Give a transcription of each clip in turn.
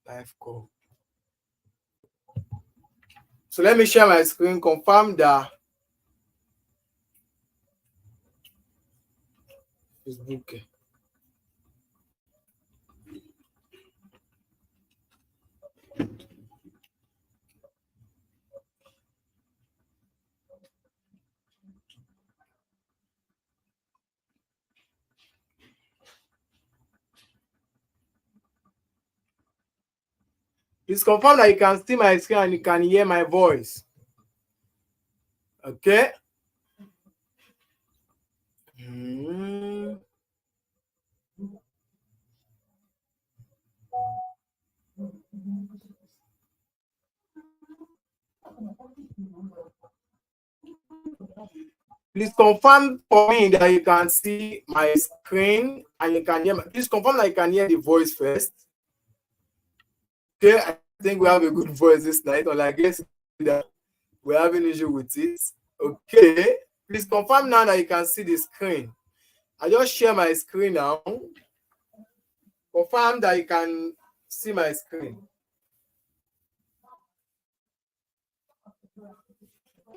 Live call. So let me share my screen, confirm that Facebook. Please confirm that you can see my screen and you can hear my voice. Okay. Please confirm for me that you can see my screen and you can hear. Please confirm that you can hear the voice first. Okay, I think we have a good voice this night. Or I guess that we're having issue with it. Okay, please confirm now that you can see the screen. I just share my screen now. Confirm that you can see my screen.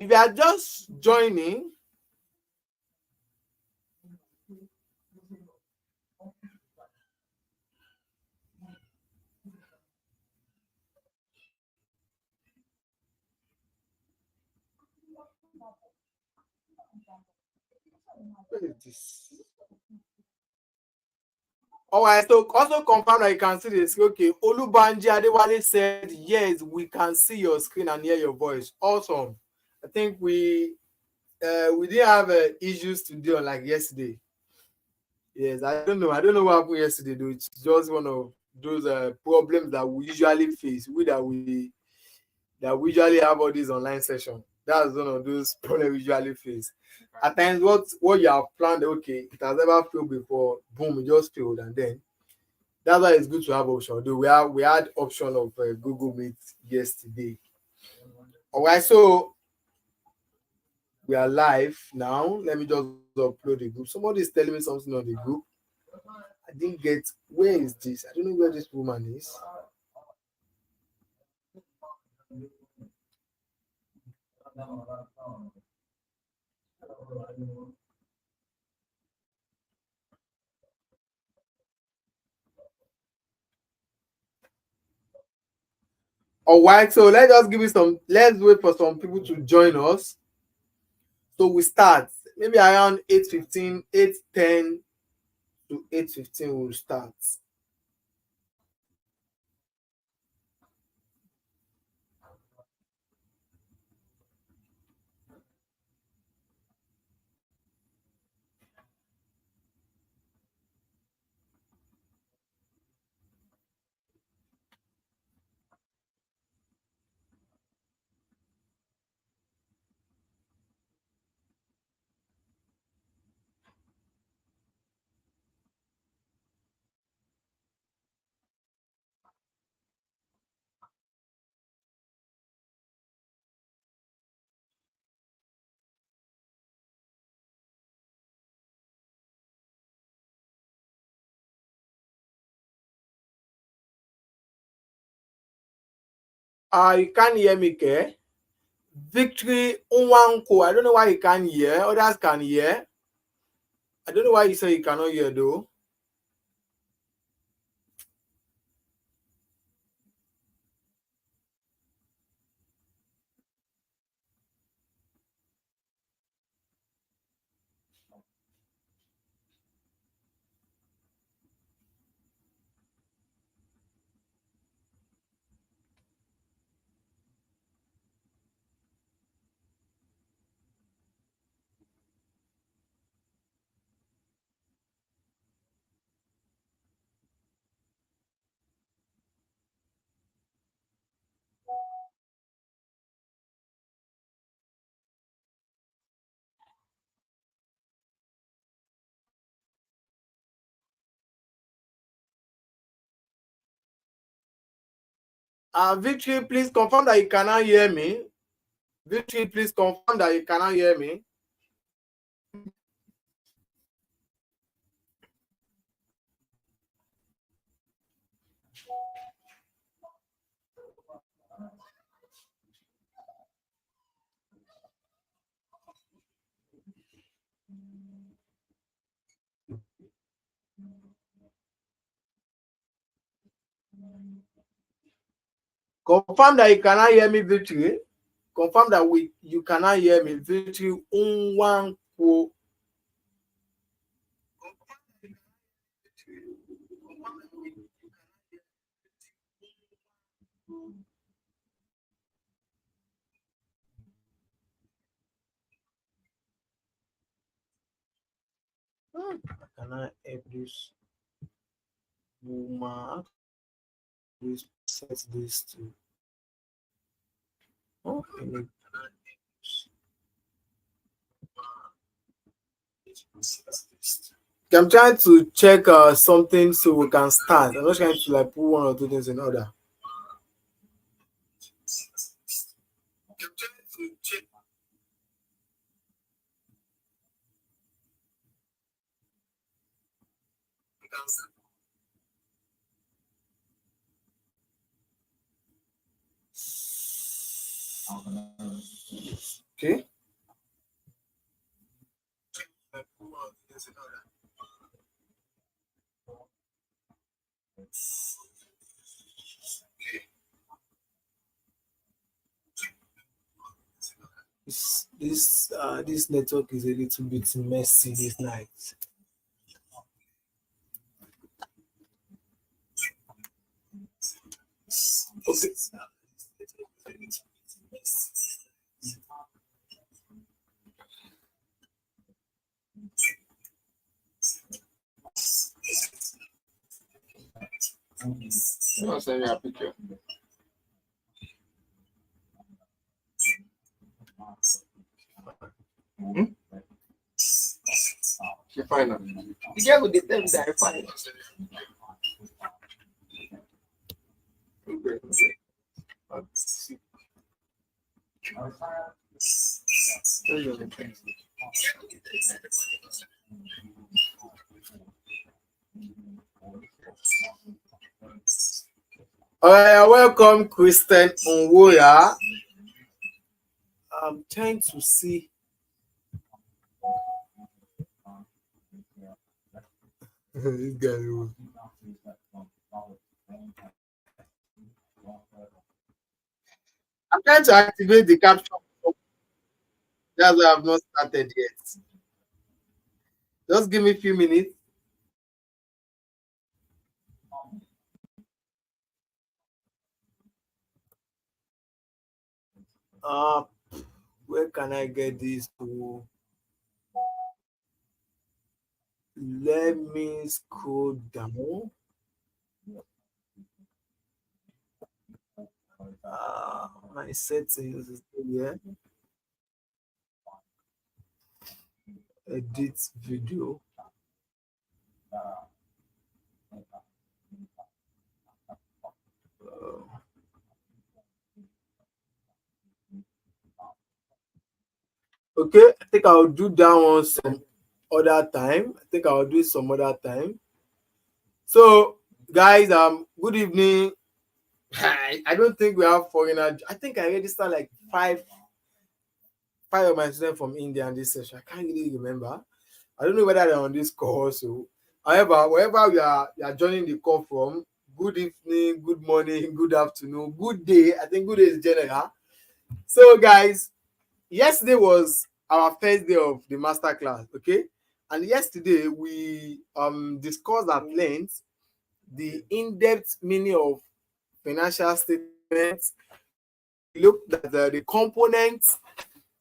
If you are just joining, what is this? All right, so also confirm that you can see this. Okay, Olubanji Adewale said, yes, we can see your screen and hear your voice. Awesome. I think we didn't have issues today like yesterday. Yes, I don't know what happened yesterday though. It's just one of those problems that we usually face. That we usually have all these online sessions. That's one of those problems we usually face. At times, what you have planned, okay, it has never failed before. Boom, it just failed, and then that's why it's good to have option. Though we had option of Google Meet yesterday. All right, so we are live now. Let me just upload the group. Somebody is telling me something on the group. I didn't get, where is this? I don't know where this woman is. All right, so let's wait for some people to join us. So we start maybe around 8:15, 8:10 to 8:15 we'll start. You can't hear me, Ke? Victory Unwanko. I don't know why you can't hear. Others can hear. I don't know why you say you cannot hear though. Victory, please confirm that you cannot hear me. Victory, please confirm that you cannot hear me. Confirm that you cannot hear me, Victory. Confirm that you cannot hear me, Victory. Unwanko. Can I help this woman? Please set this to. Oh, I'm trying to check something so we can start. I'm just trying to like put one or two things in order. Okay. This network is a little bit messy this night. Okay. I'll send you a picture. She fine. The girl with the them that fine. All right, welcome, Kristen Onwoya. I'm trying to see. This guy. I'm trying to activate the caption. That's why I've not started yet. Just give me a few minutes. Where can I get this to? Let me scroll down. My settings is here. Edit video. Okay, I think I'll do that one some other time. I think I'll do it some other time. So, guys, good evening. I don't think we have foreigner. I think I registered like five of my students from India in this session. I can't really remember. I don't know whether they're on this call also. However, wherever you are joining the call from, good evening, good morning, good afternoon, good day. I think good day is general. So, guys, yesterday was our first day of the master class, okay? And yesterday we discussed at length the in-depth meaning of financial statements. We looked at the components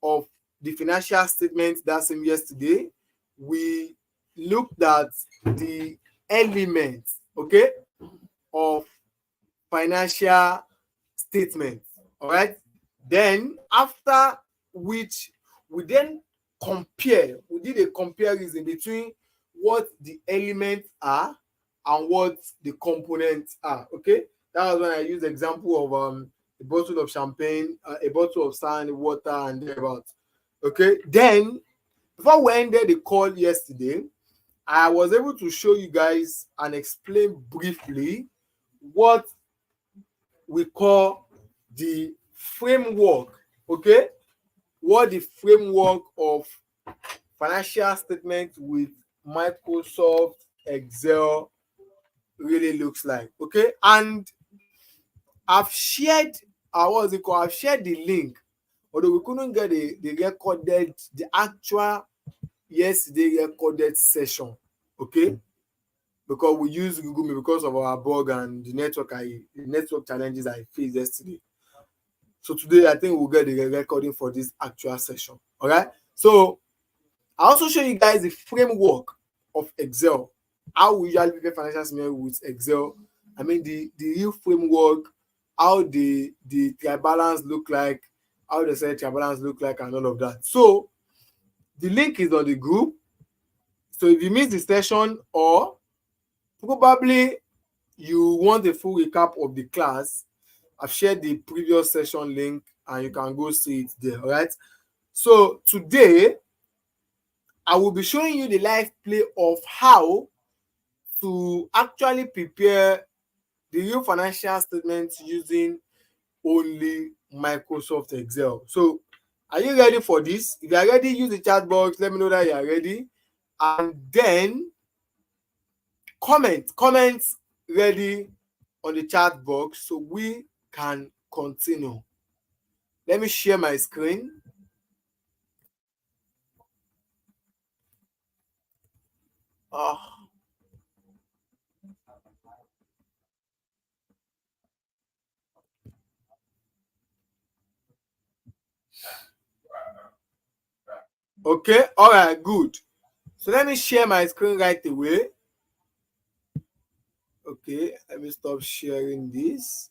of the financial statement that same yesterday. We looked at the elements, okay, of financial statements. All right. Then after which we then we did a comparison between what the elements are and what the components are. Okay. That was when I used the example of a bottle of champagne, a bottle of sand, water, and thereabouts. Okay. Then before we ended the call yesterday, I was able to show you guys and explain briefly what we call the framework, okay? What the framework of financial statement with Microsoft Excel really looks like, okay? And I've shared what's it called? I've shared the link, although we couldn't get the actual yesterday recorded session. Okay, because we use Google Meet because of our bug and the network challenges I faced yesterday. So today I think we'll get the recording for this actual session. All right. So I also show you guys the framework of Excel. How we usually prepare financial statement with Excel. I mean the real framework, how the trial balance look like, how the set trial balance look like, and all of that. So the link is on the group. So if you miss the session or probably you want a full recap of the class, I've shared the previous session link and you can go see it there. All right. So today I will be showing you the live play of how to actually prepare the real financial statements using only Microsoft Excel. So are you ready for this? If you are ready, use the chat box. Let me know that you are ready. And then comment ready on the chat box so we can continue. Let me share my screen. Okay, all right, good. So let me share my screen right away. Okay, let me stop sharing this.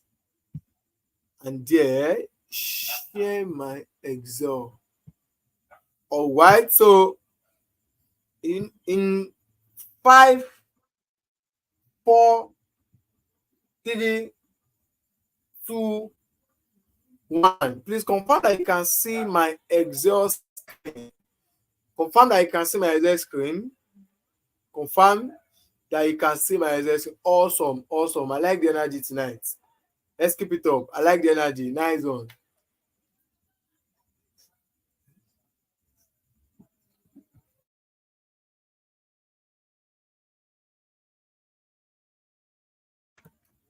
And there, share my Excel. All right, so in 5, 4, 3, 2, 1. Please confirm that you can see my Excel screen. Confirm that you can see my Excel screen. Confirm that you can see my Excel screen. Awesome, awesome. I like the energy tonight. Let's keep it up. I like the energy. Nice one.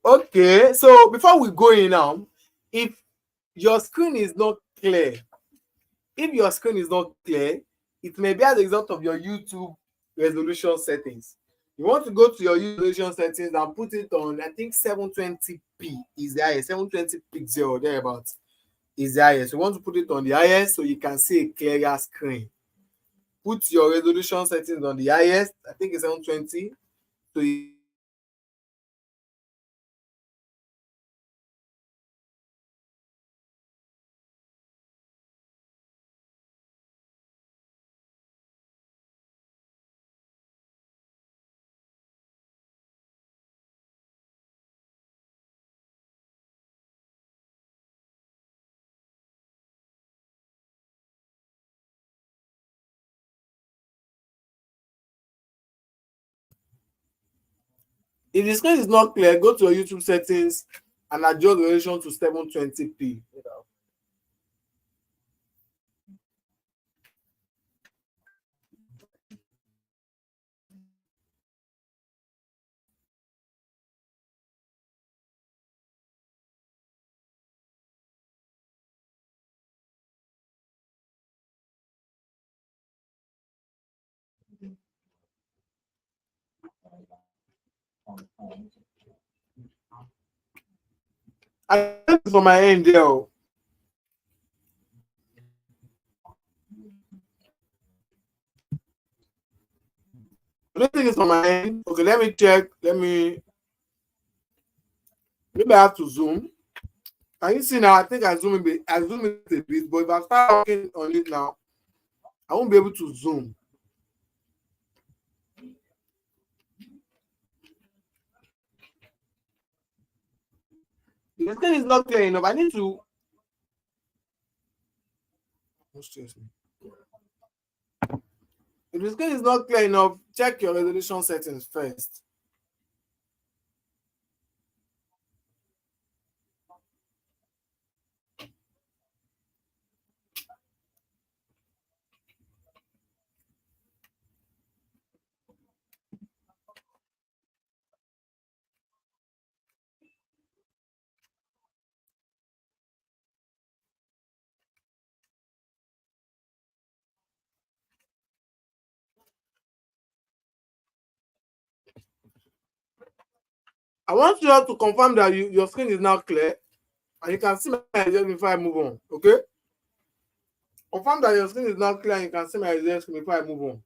Okay, so before we go in now, if your screen is not clear, if your screen is not clear, it may be as a result of your YouTube resolution settings. You want to go to your YouTube resolution settings and put it on, I think 720p is the highest, 720 pixel or thereabouts is the highest. You want to put it on the highest so you can see a clearer screen. Put your resolution settings on the highest, I think it's 720. So if the screen is not clear, go to your YouTube settings and adjust the resolution to 720p. I think it's from my end there. I don't think it's from my end. Okay, let me check. Maybe I have to zoom. Can you see now? I think I zoom it. I zoom it a bit, but if I start working on it now, I won't be able to zoom. The screen is not clear enough. I need to. If the screen is not clear enough, check your resolution settings first. I want you all to confirm that your screen is now clear and you can see my results before I move on. Okay? Confirm that your screen is now clear and you can see my results before I move on.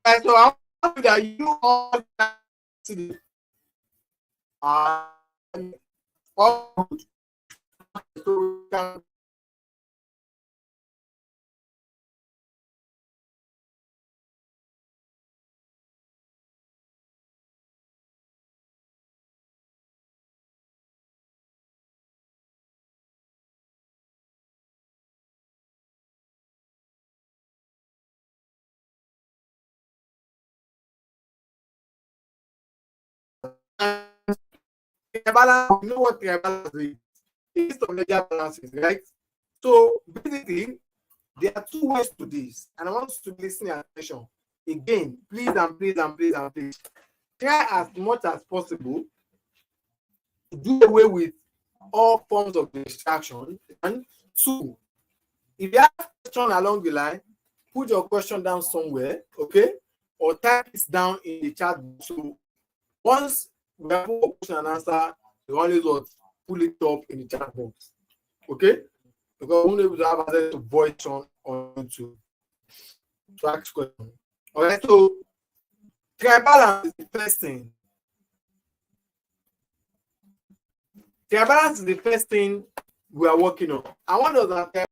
Right, so I want that you all see the all good. So we can balance, you know what balance is? It's of ledger balances, right? So basically, there are two ways to this, and I want you to listen attention. Again, please and please and please and please try as much as possible to do away with all forms of distraction. And two, if you have a question along the line, put your question down somewhere, okay? Or type it down in the chat box. So once we have a question and answer, you always what pull it up in the chat box. Okay? Because we won't be able to have access to voice on YouTube to ask questions. Alright, so trial balance is the first thing. Trial balance is the first thing we are working on. And what does that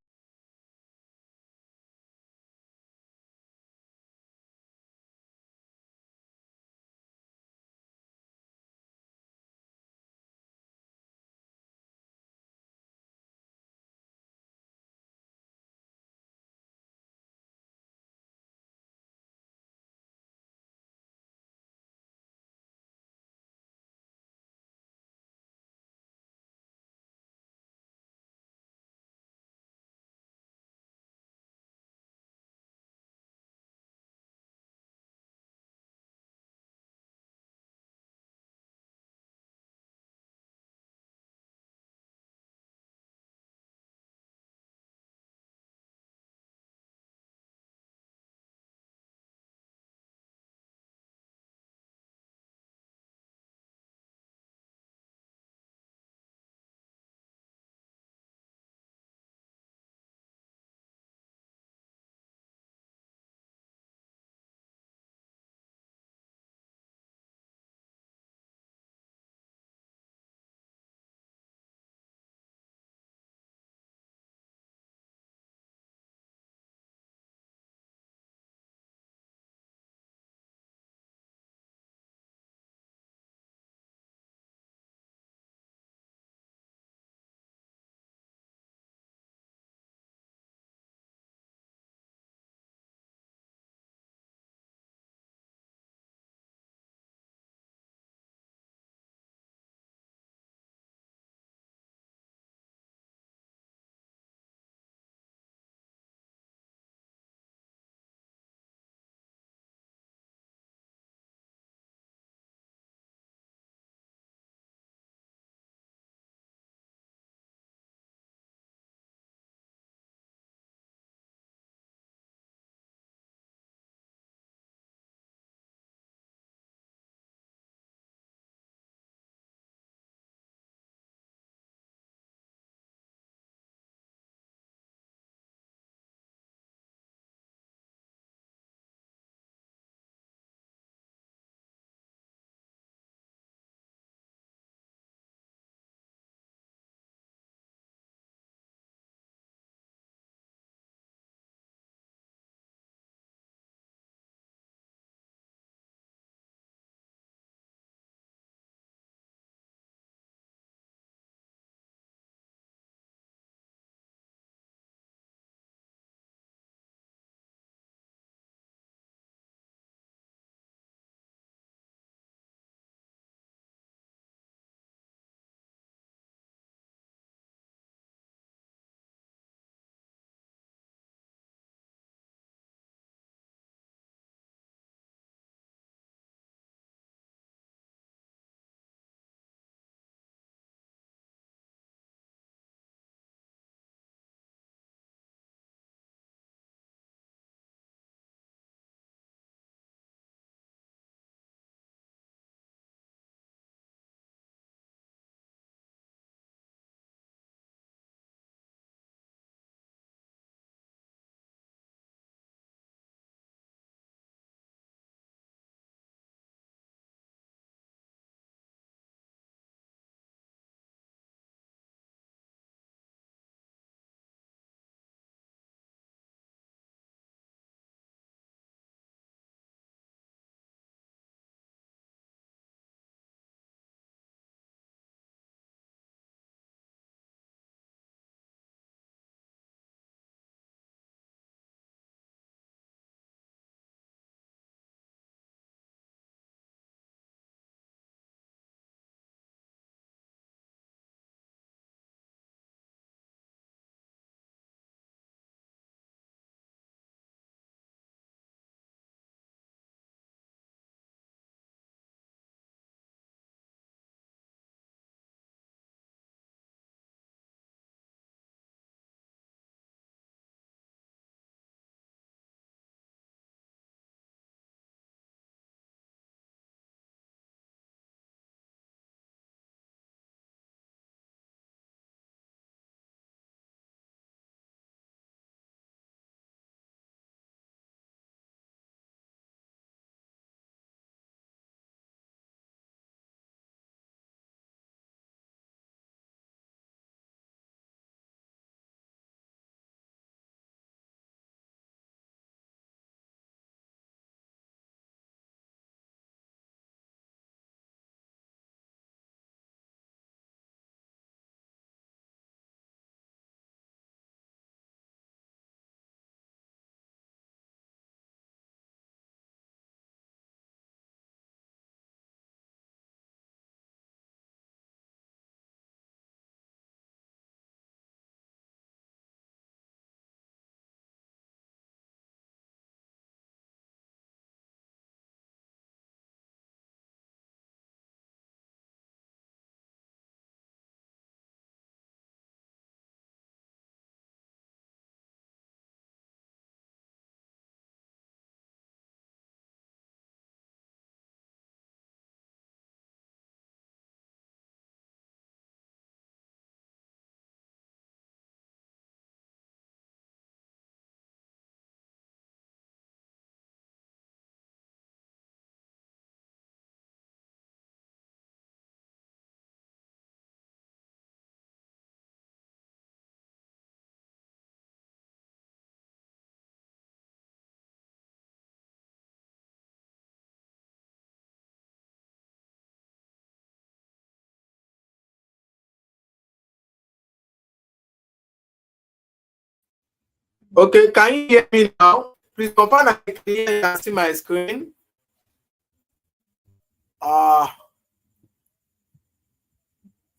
Okay, can you hear me now? Please confirm that I can hear and see my screen.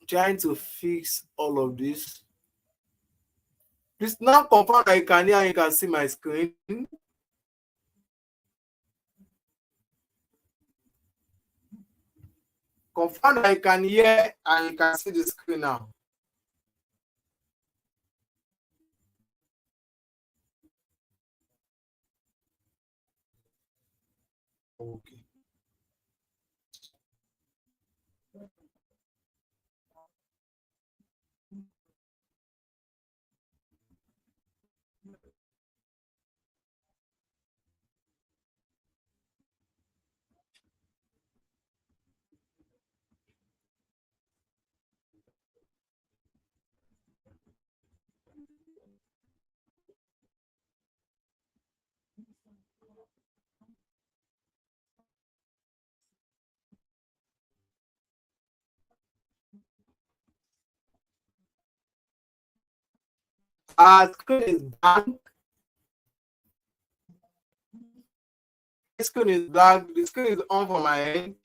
Trying to fix all of this. Please now confirm that you can hear and you can see my screen. Confirm that you can hear and you can see the screen now. Okay. Screen is blank. The screen is black. The screen is on for my end.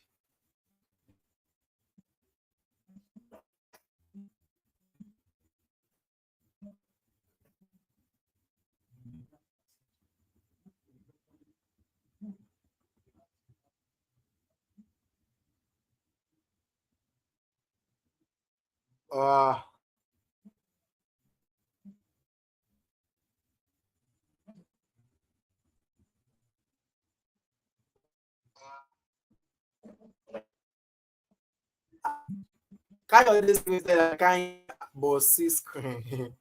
Kind of this screen that I can't but see screen.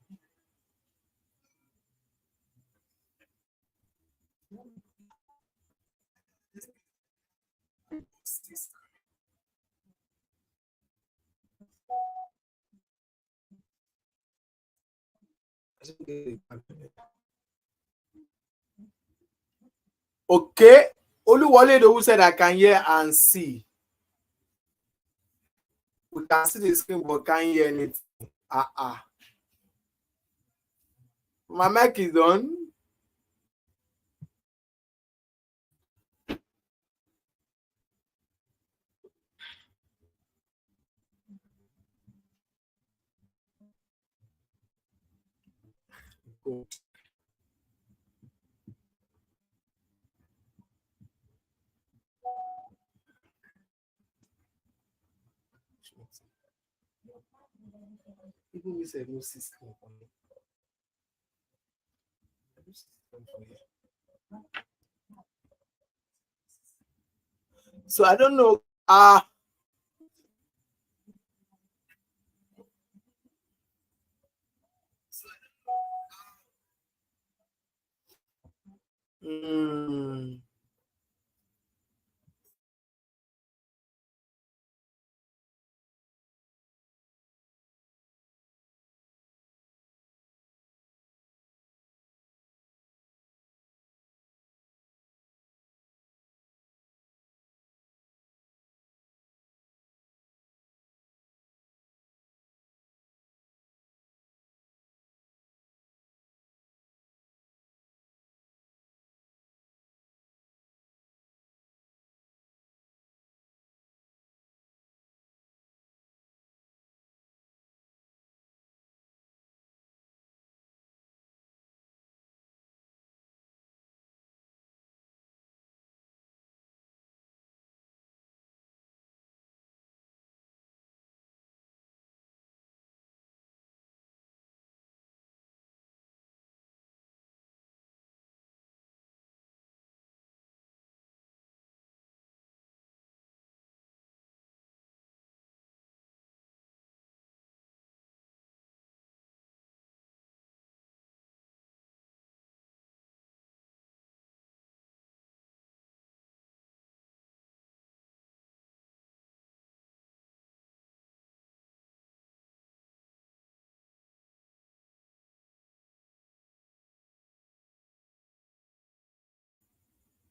Okay. Oluwole who said I can hear and see. We can see the screen but can't hear anything. My mic is on. Cool. Even me say no see screen for me. So I don't know. Mm,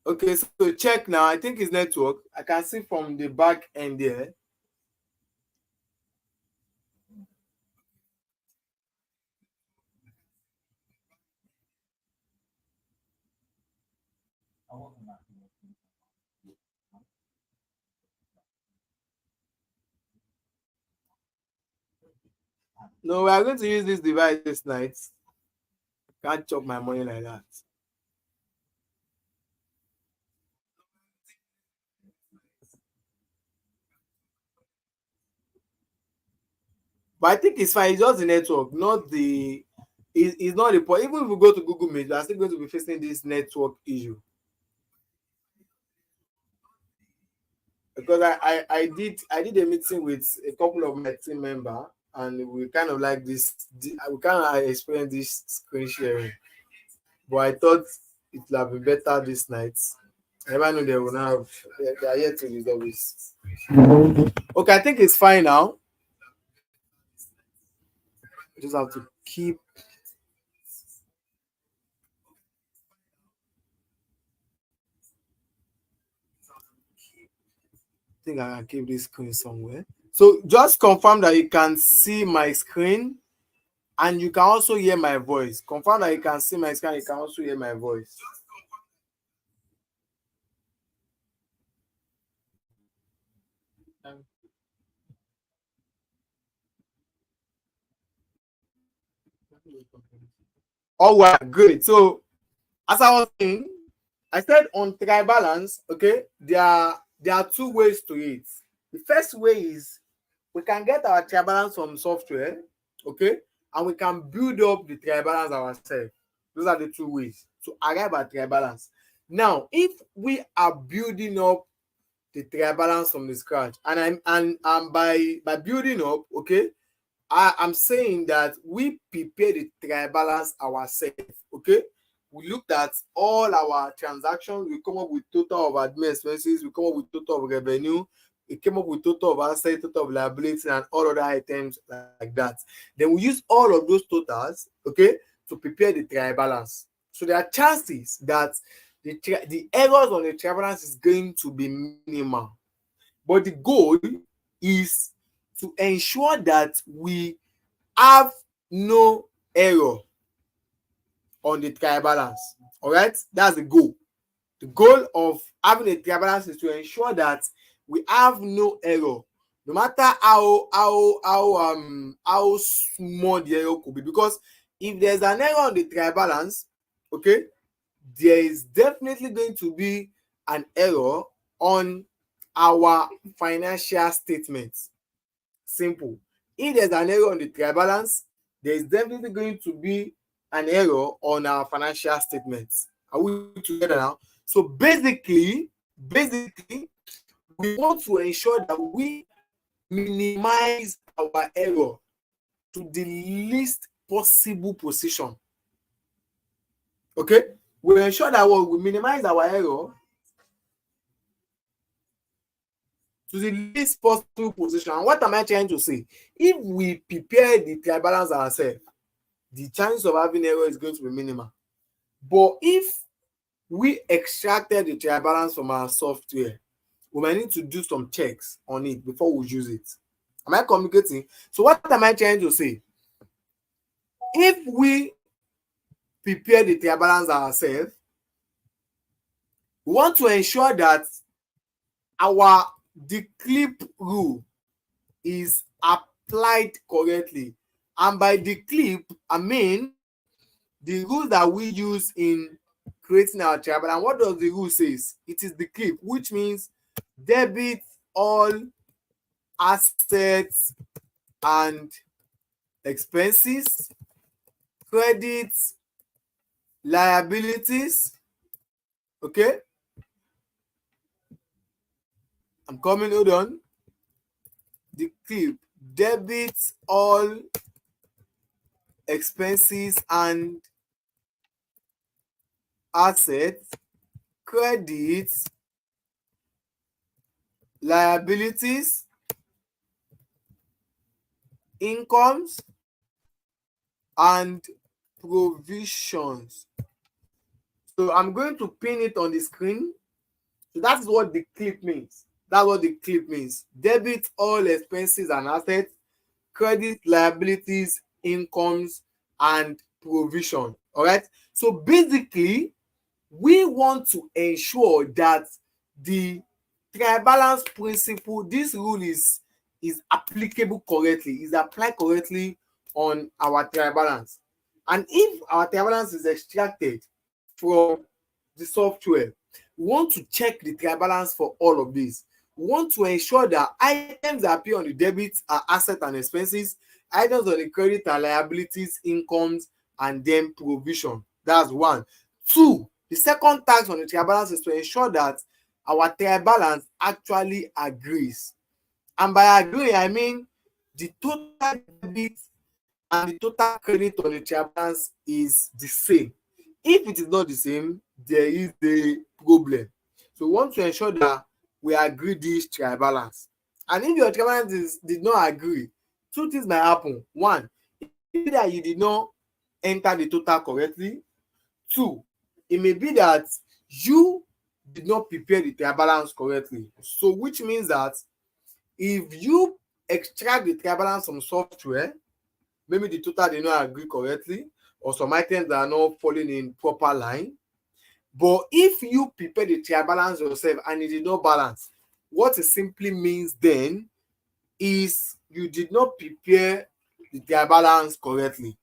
okay, so check now. I think it's network. I can see from the back end there. No, we are going to use this device this night. Can't chop my money like that. But I think it's fine. It's just the network, not the. It's not the point. Even if we go to Google Meet, we are still going to be facing this network issue. Because I did a meeting with a couple of my team member, and we kind of like this. We kind of experienced this screen sharing. But I thought it would have been better this night. I never know they will have. They are yet to resolve this. Okay, I think it's fine now. We just have to keep. I think I can keep this screen somewhere. So just confirm that you can see my screen and you can also hear my voice. Confirm that you can see my screen. You can also hear my voice. All right, good. So as I was saying, I said on trial balance, okay, there are two ways to it. The first way is we can get our trial balance from software, okay, and we can build up the trial balance ourselves. Those are the two ways to arrive at trial balance. Now, if we are building up the trial balance from the scratch, and by building up, okay, I'm saying that we prepare the trial balance ourselves, okay. We looked at all our transactions, we come up with total of admin expenses, we come up with total of revenue, we came up with total of assets, total of liability, and all other items like that. Then we use all of those totals, okay, to prepare the trial balance. So there are chances that the errors on the trial balance is going to be minimal. But the goal is to ensure that we have no error on the trial balance. All right, that's the goal. The goal of having a trial balance is to ensure that we have no error, no matter how small the error could be. Because if there's an error on the trial balance, okay, there is definitely going to be an error on our financial statements. Simple. If there's an error on the trial balance, there is definitely going to be an error on our financial statements. Are we together now? So basically, we want to ensure that we minimize our error to the least possible position. Okay? We ensure that we minimize our error to the least possible position. And what am I trying to say? If we prepare the trial balance ourselves, the chance of having error is going to be minimal. But if we extracted the trial balance from our software, we might need to do some checks on it before we use it. Am I communicating? So what am I trying to say? If we prepare the trial balance ourselves, we want to ensure that our declip rule is applied correctly. And by declip, I mean the rule that we use in creating our trial balance. And what does the rule say? It is declip, which means debit all assets and expenses, credit liabilities. Okay, I'm coming, hold on. Declip, debit all expenses and assets, credit liabilities, incomes, and provisions. So I'm going to pin it on the screen. So that's what the clip means. That's what the clip means. Debit all expenses and assets, credit liabilities, incomes, and provision. All right. So basically, we want to ensure that the trial balance principle, this rule is applicable correctly, is applied correctly on our trial balance. And if our trial balance is extracted from the software, we want to check the trial balance for all of this. We want to ensure that items that appear on the debit are assets and expenses, items on the credit are liabilities, incomes, and then provision. That's one. Two, the second task on the trial balance is to ensure that our trial balance actually agrees. And by agreeing, I mean the total debit and the total credit on the trial balance is the same. If it is not the same, there is a problem. So we want to ensure that we agree this trial balance. And if your trial balance did not agree, two things might happen. One, it may be that you did not enter the total correctly. Two, it may be that you did not prepare the trial balance correctly. So which means that if you extract the trial balance from software, maybe the total did not agree correctly, or some items that are not falling in proper line. But if you prepare the trial balance yourself and it did not balance, what it simply means then is you did not prepare the trial balance correctly.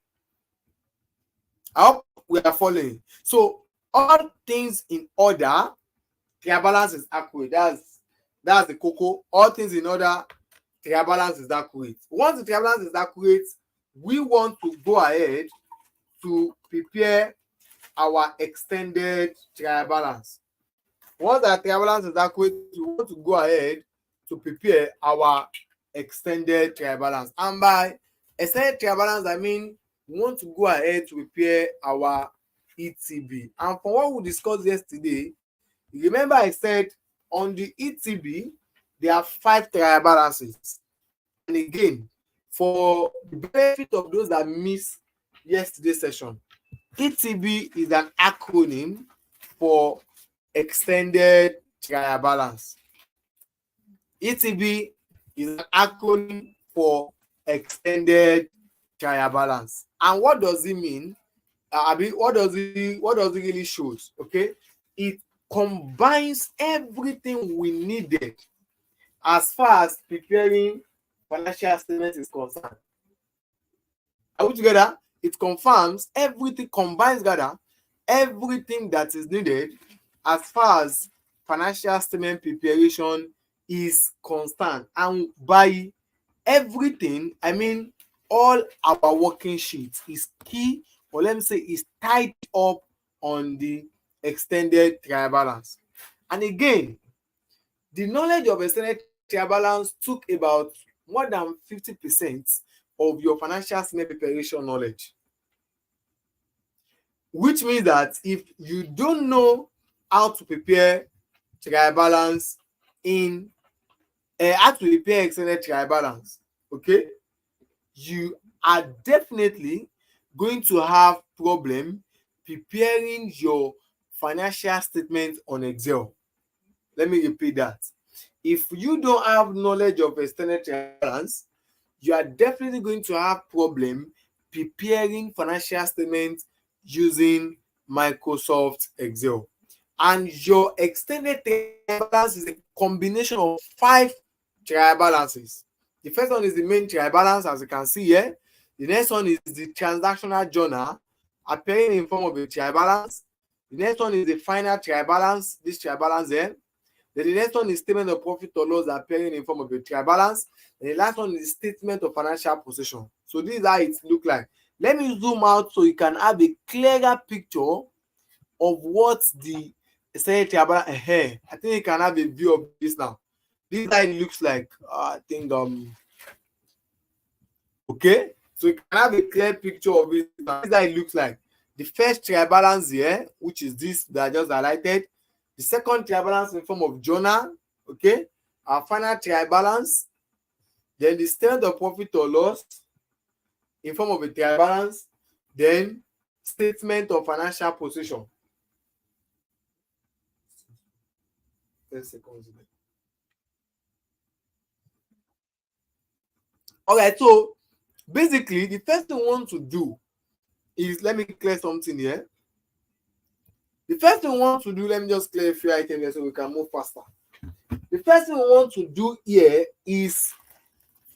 I hope we are following. So all things in order, trial balance is accurate. That's the cocoa. All things in order, trial balance is accurate. Once the trial balance is accurate, we want to go ahead to prepare our extended trial balance. Once our trial balance is accurate, we want to go ahead to prepare our extended trial balance. And by extended trial balance, I mean we want to go ahead to prepare our ETB. And from what we discussed yesterday, you remember I said on the ETB, there are 5 trial balances. And again, for the benefit of those that missed yesterday's session, ETB is an acronym for extended trial balance. ETB is an acronym for extended trial balance. And what does it mean? What does it really show? Okay, it combines everything we needed as far as preparing financial statements is concerned. Are we together? It confirms everything, combines together everything that is needed as far as financial statement preparation is concerned. And by everything, I mean all our working sheets is key, or let me say is tied up on the extended trial balance. And again, the knowledge of extended trial balance took about more than 50% of your financial statement preparation knowledge. Which means that if you don't know how to prepare trial balance in how to prepare extended trial balance, okay, you are definitely going to have problem preparing your financial statement on Excel. Let me repeat that. If you don't have knowledge of extended trial balance, you are definitely going to have problem preparing financial statements using Microsoft Excel. And your extended trial balance is a combination of 5 trial balances. The first one is the main trial balance, as you can see here. The next one is the transactional journal appearing in form of a trial balance. The next one is the final trial balance, this trial balance here. Then the next one is statement of profit or loss appearing in form of a trial balance. And the last one is statement of financial position. So this is how it look like. Let me zoom out so you can have a clearer picture of what the extended trial balance. I think you can have a view of this now. This is how it looks like. I think okay. So you can have a clear picture of it. This is how it looks like. The first trial balance here, which is this that I just highlighted. The second trial balance in form of journal, okay, our final trial balance, then the statement of profit or loss in form of a trial balance, then statement of financial position. 10 seconds. All right, so basically, the first thing we want to do is, let me clear something here. The first thing we want to do, let me just clear a few items here so we can move faster. The first thing we want to do here is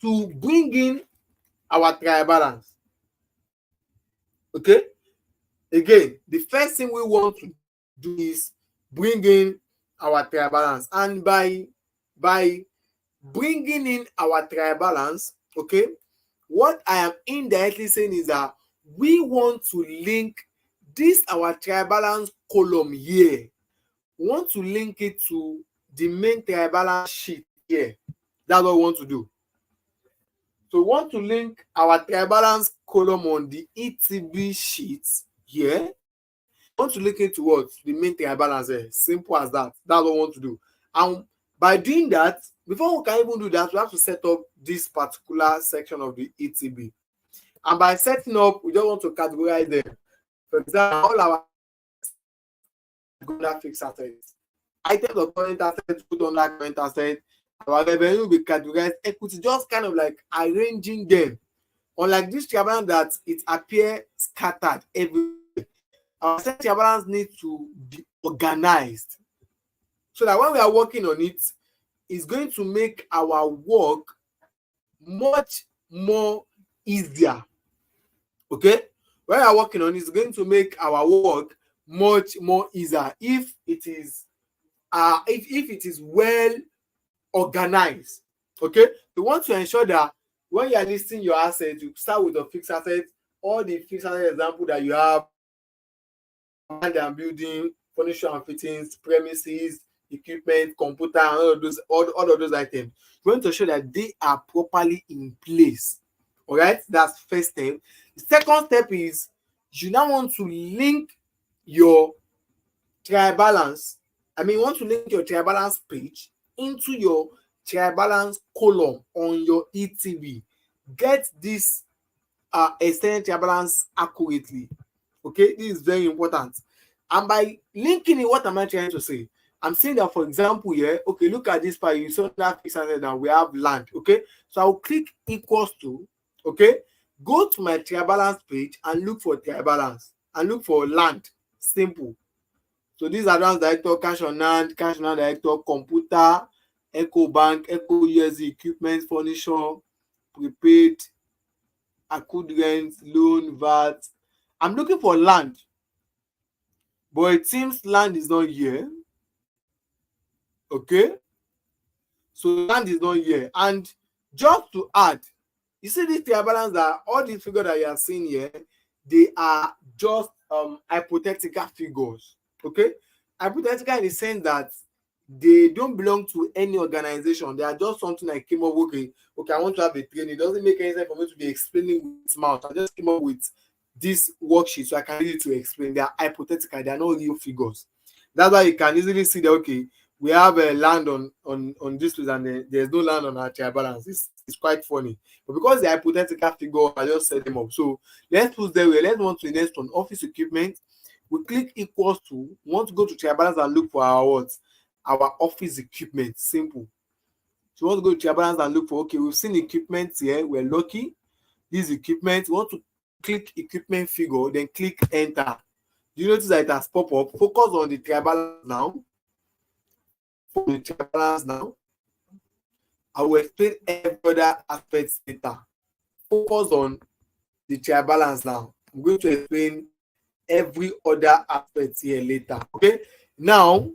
to bring in our trial balance. Okay? Again, the first thing we want to do is bring in our trial balance. And by bringing in our trial balance, okay, what I am indirectly saying is that we want to link this our trial balance column here. We want to link it to the main trial balance sheet here. That's what we want to do. So we want to link our trial balance column on the ETB sheet here. We want to link it to what? The main trial balance here. Simple as that. That's what we want to do. And by doing that, before we can even do that, we have to set up this particular section of the ETB. And by setting up, we just want to categorize them. For example, all our under fixed assets. Items of current assets put under current assets. Our revenue will be categorized equity, just kind of like arranging them. Unlike this trial balance that it appears scattered everywhere. Our trial balance needs to be organized. So that when we are working on it, it's going to make our work much more easier. Okay? When we are working on it, it's going to make our work much more easier if it is if it is well organized. Okay, you want to ensure that when you are listing your assets, you start with the fixed assets, all the fixed asset example that you have, land and building, furniture and fittings, premises, equipment, computer, and all of those items. You want to ensure that they are properly in place. All right, that's first step. The second step is you now want to link your trial balance. You want to link your trial balance page into your trial balance column on your ETB. Get this extended trial balance accurately. Okay, this is very important. And by linking it, what am I trying to say? I'm saying that, for example, here, okay, look at this part. You saw that fixed asset and we have land. Okay, so I'll click equals to. Okay, go to my trial balance page and look for trial balance and look for land. Simple. So these advanced director, cash on hand director, computer, EcoBank, Eco USD, equipment, furniture, prepaid, accrued rent, loan, VAT. I'm looking for land, but it seems land is not here. Okay, so land is not here. And just to add, you see this trial balance, that all these figures that you are seeing here, they are just hypothetical figures. Okay, hypothetical in the sense that they don't belong to any organization. They are just something I came up with. Okay, I want to have a training. It doesn't make any sense for me to be explaining with mouth. I just came up with this worksheet so I can use it to explain. They are hypothetical. They are not real figures. That's why you can easily see that, okay, we have a land on this place and there's no land on our trial balance. It's quite funny. But because the hypothetical figure, I just set them up. So let's put them away. Let's move to the next one. Office equipment. We click equals to. We want to go to trial balance and look for our what? Our office equipment. Simple. So we want to go to trial balance and look for, okay, we've seen equipment here. We're lucky. This equipment. We want to click equipment figure, then click enter. You notice that it has popped up. Focus on the trial balance now. For the trial balance now. I will explain every other aspect later. Focus on the trial balance now. I'm going to explain every other aspect here later. Okay. Now,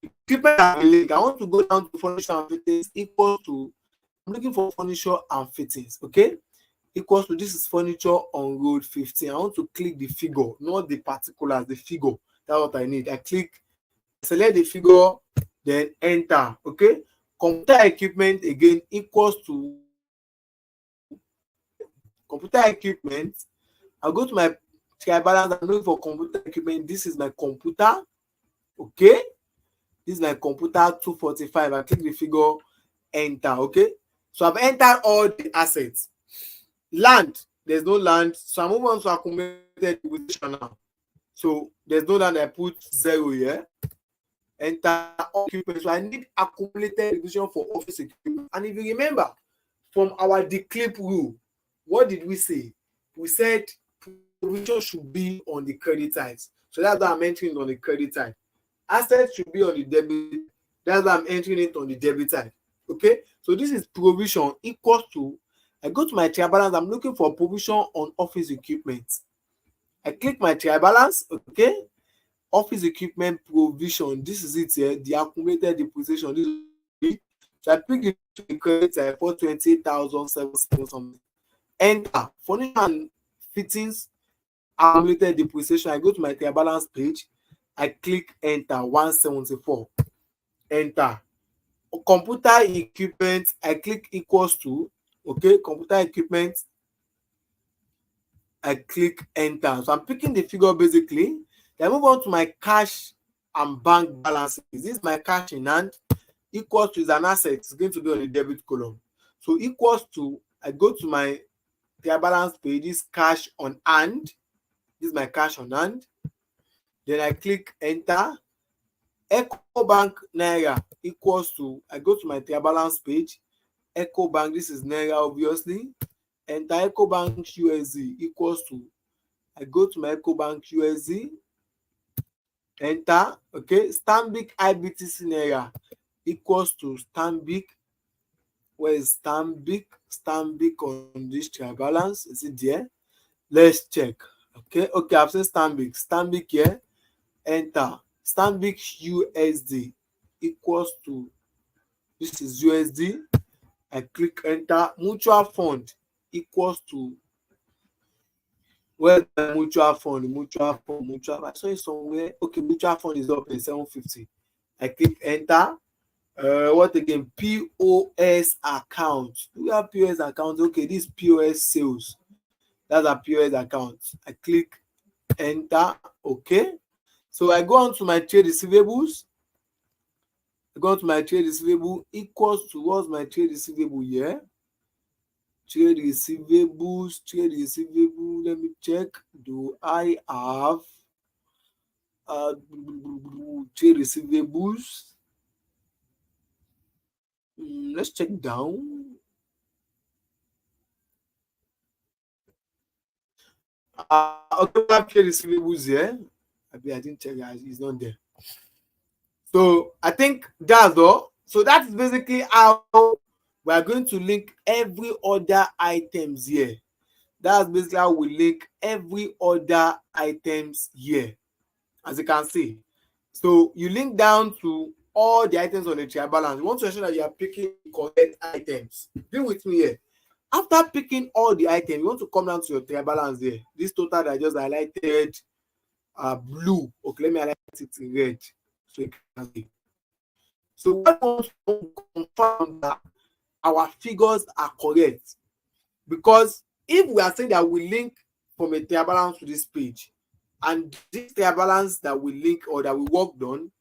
equipment and link. I want to go down to furniture and fittings equal to. I'm looking for furniture and fittings. Okay. Equals to, this is furniture on road 15. I want to click the figure, not the particulars, the figure. That's what I need. I click, select the figure, then enter. Okay. Computer equipment again equals to computer equipment. I'll go to my trial balance and look for computer equipment. This is my computer. Okay. This is my computer 245. I click the figure, enter. Okay. So I've entered all the assets. Land, there's no land. So I'm moving on to accumulated acquisition now. So there's no land. I put 0 here. Enter all equipment. So I need accumulated acquisition for office equipment. And if you remember from our declip rule, what did we say? We said provision should be on the credit side. So that's why I'm entering it on the credit side. Assets should be on the debit. That's why I'm entering it on the debit side. Okay, so this is provision equals to, I go to my trial balance, I'm looking for provision on office equipment. I click my trial balance, okay, office equipment provision, this is it here, the accumulated depreciation, this is, so I pick the credit side for 28,700 something. Enter furniture and fittings accumulated depreciation. I go to my trial balance page, I click enter 174. Enter. Computer equipment, I click equals to, okay, computer equipment, I click enter. So I'm picking the figure basically. Then I move on to my cash and bank balances. This is my cash in hand. Equals to is an asset, it's going to be on the debit column. So equals to, I go to my trial balance page, this cash on hand. This is my cash on hand. Then I click enter. EcoBank Naira equals to, I go to my trial balance page. EcoBank, this is Naira obviously. Enter EcoBank USD equals to, I go to my EcoBank USD. Enter. Okay, Stanbic IBTC Naira equals to Stanbic. Where is Stanbic? Stanbic on this trial balance, is it there? Let's check. Okay, I've seen Stanbic. Stanbic here. Enter. Stanbic USD equals to, this is USD. I click enter. Mutual fund equals to, where's the mutual fund? Mutual. I saw it somewhere. Okay, mutual fund is up in 750. I click enter. What again? POS account. Do we have POS account? Okay, this POS sales. That's a POS account. I click enter. Okay. So I go on to my trade receivables. I go on to my trade receivable equals to, what's my trade receivable here? Trade receivables. Let me check. Do I have trade receivables? Let's check down. Okay, we have trade receivables here. I didn't check, guys. It's not there. So I think that's all. So that's basically how we are going to link every other items here. That's basically how we link every other items here, as you can see. So you link down to all the items on the trial balance. You want to ensure that you are picking correct items. Be with me here. After picking all the items, you want to come down to your trial balance there. This total that I just highlighted blue. Okay, let me highlight it in red so you can see. So we want to confirm that our figures are correct, because if we are saying that we link from a trial balance to this page, and this trial balance that we link or that we worked on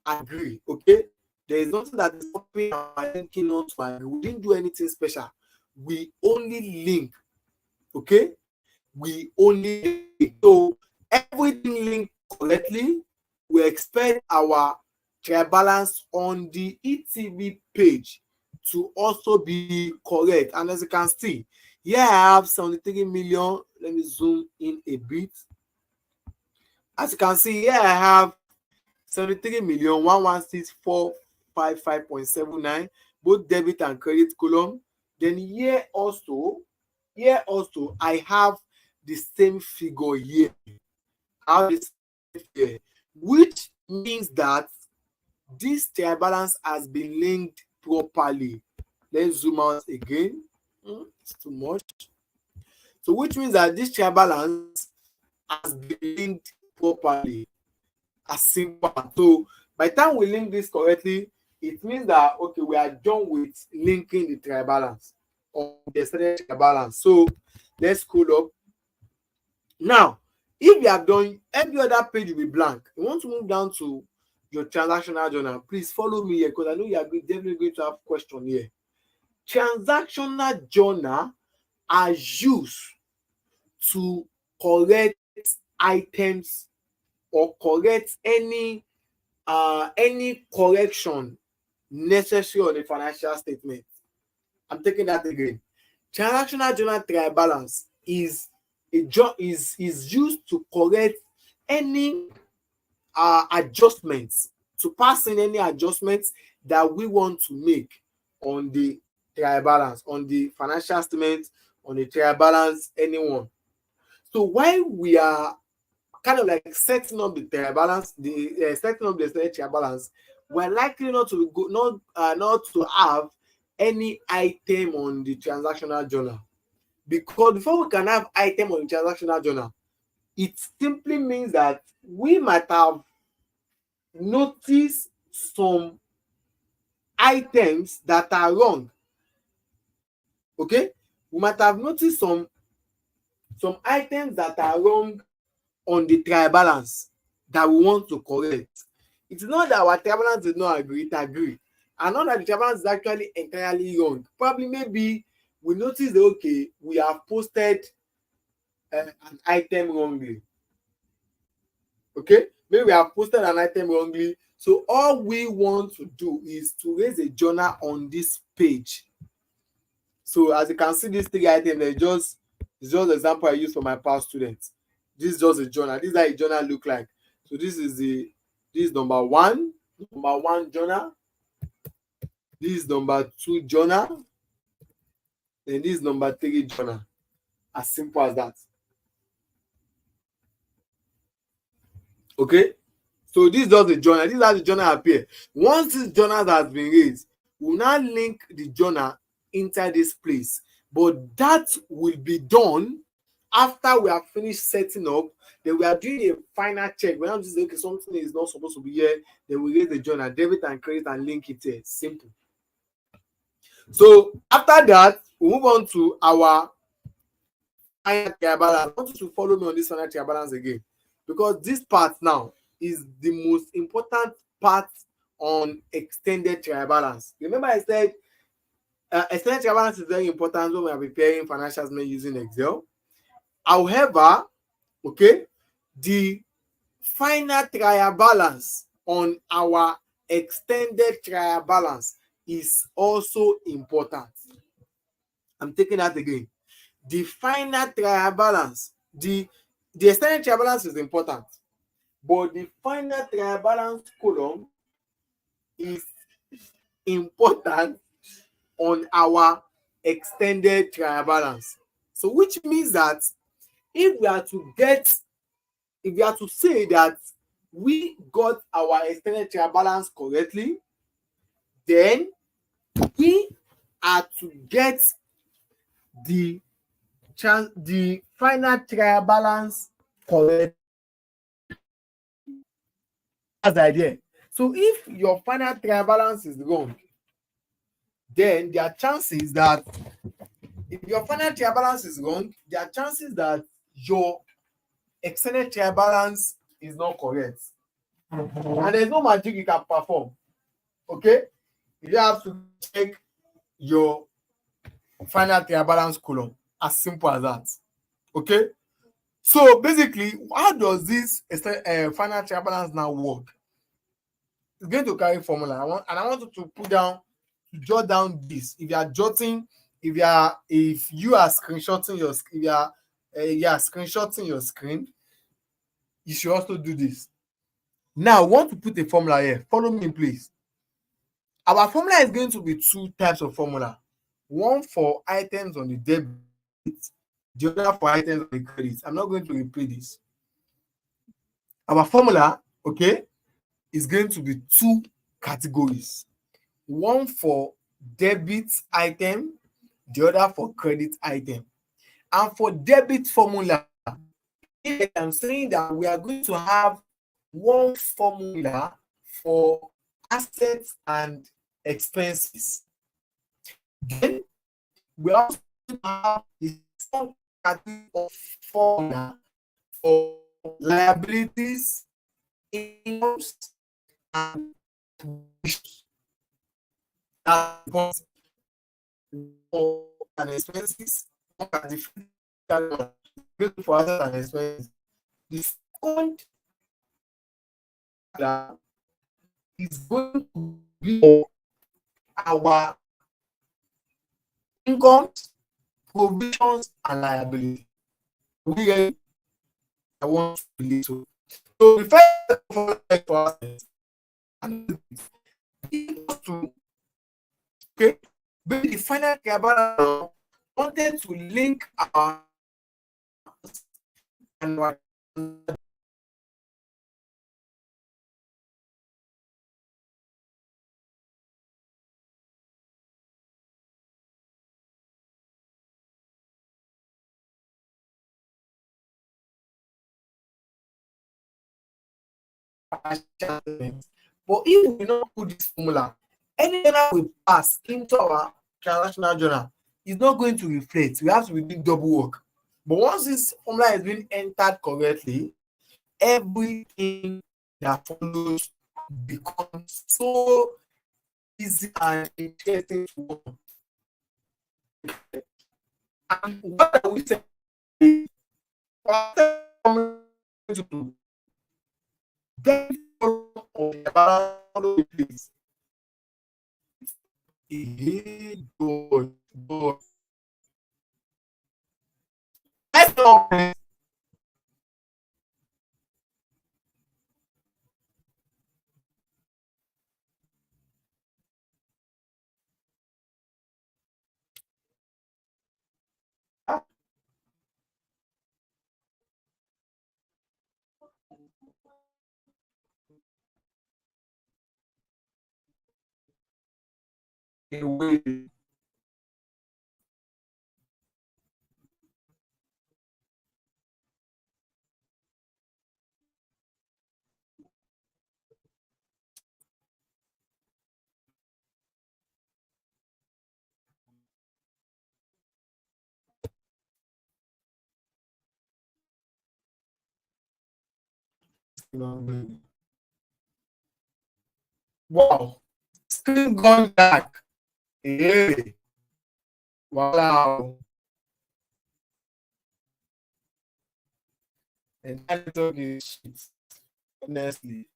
agree, okay, there is nothing that is stopping our linking not to agree. We didn't do anything special. We only link, okay? We only link. So everything linked correctly. We expect our trial balance on the ETB page to also be correct. And as you can see, here I have 73 million. Let me zoom in a bit. As you can see, here I have 73,116,455.79, both debit and credit column. Then here also I have the same figure here. I have the same figure, which means that this trial balance has been linked properly. Let's zoom out again. It's too much. So which means that this trial balance has been linked properly. As simple. So by the time we link this correctly, it means that okay, we are done with linking the trial balance or the extended trial balance. So let's scroll up. Now, if you have done, every other page will be blank. You want to move down to your transactional journal, please follow me here, because I know you are definitely going to have question here. Transactional journal are used to correct items or correct any correction necessary on the financial statement. I'm taking that again. Transactional journal trial balance is used to correct any adjustments, to pass in any adjustments that we want to make on the trial balance, on the financial statement, on the trial balance, anyone. So while we are kind of like setting up the trial balance, setting up the extended trial balance, we're likely not to go, not to have any item on the transactional journal, because before we can have item on the transactional journal, it simply means that we might have noticed some items that are wrong. Okay, we might have noticed some items that are wrong on the trial balance that we want to correct. It's not that our trial balance did not agree, it agree, and not that the trial balance is actually entirely wrong. Probably maybe we notice that, okay, we have posted an item wrongly. Okay, maybe we have posted an item wrongly. So all we want to do is to raise a journal on this page. So as you can see, these three items, it's just the example I use for my past students. This is just a journal. This is how a journal look like. So this is number one journal. This is number 2 journal. Then this is number 3 journal. As simple as that. Okay. So this is just a journal. This is how the journal appear. Once this journal has been raised, we'll now link the journal inside this place. But that will be done after we have finished setting up. Then we are doing a final check. We're not just saying, okay, something is not supposed to be here. Then we raise the journal, debit and credit, and link it here. Simple. So after that, we move on to our final trial balance. I want you to follow me on this final trial balance again, because this part now is the most important part on extended trial balance. Remember I said extended trial balance is very important when we are preparing financial statement using Excel. However, okay, the final trial balance on our extended trial balance is also important. I'm taking that again. The final trial balance, the extended trial balance is important, but the final trial balance column is important on our extended trial balance. So which means that if we are to say that we got our extended trial balance correctly, then we are to get the final trial balance correct. That's the idea. So if your final trial balance is wrong, then there are chances that if your final trial balance is wrong, there are chances that your extended trial balance is not correct. And there's no magic you can perform. Okay? You have to check your final trial balance column. As simple as that. Okay? So basically, how does this final trial balance now work? It's going to carry formula. I want you to jot down this. If you are jotting, if you are screenshotting your screen, you should also do this. Now, I want to put a formula here. Follow me, please. Our formula is going to be 2 types of formula. One for items on the debit, the other for items on the credit. I'm not going to repeat this. Our formula, okay, is going to be 2 categories. One for debit item, the other for credit item. And for debit formula, I'm saying that we are going to have one formula for assets and expenses. Then we also have the second category of formula for liabilities, incomes, and provisions. For and expenses, for assets and expenses. The second is going to be our incomes, provisions, and liability. I want to relate to. So the first for and to okay, but the final Kabbalah wanted to link our and what but if we not put this formula, any journal we pass into our transactional journal is not going to reflect. We have to be doing double work. But once this formula has been entered correctly, everything that follows becomes so easy and interesting to work. And what are we saying? To get follow please. God. Let's not away. Wow. Screen gone dark. Hey. Wow. And that network is shit. Honestly.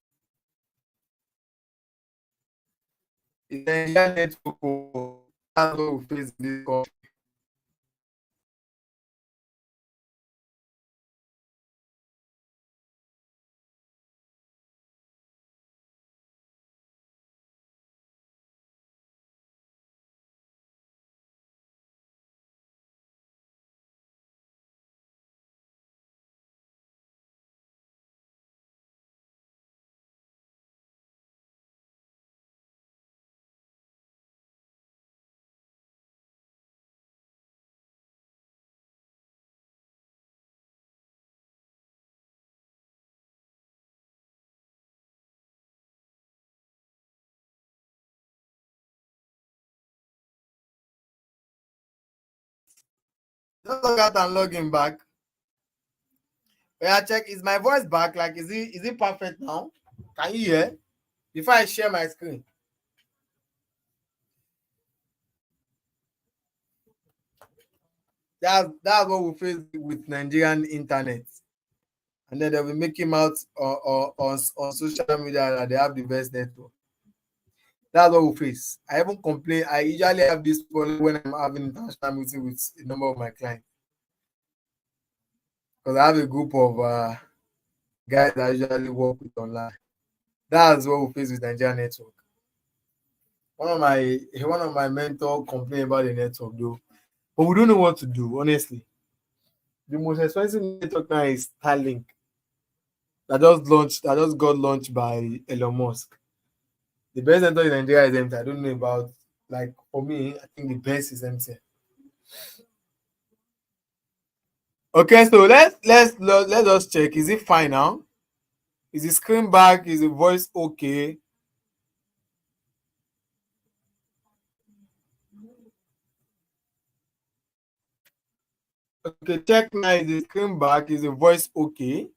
It's the Nigerian network. That's what we face in this country. Just log out and log in back. Yeah, check. Is my voice back? Like, is it perfect now? Can you hear? Before I share my screen. That's what we face with Nigerian internet. And then they'll be making out on social media that they have the best network. That's what we face. I even complain. I usually have this problem when I'm having international meeting with a number of my clients because I have a group of guys that I usually work with online. That's what we face with Nigerian network. One of my mentor complained about the network though, but we don't know what to do. Honestly, the most expensive network now is Starlink that just got launched by Elon Musk. The best network in Nigeria is MTN. I don't know about like for me. I think the best is MTN. Okay, so let us check. Is it fine now? Is the screen back? Is the voice okay? Okay, check now. Is the screen back? Is the voice okay?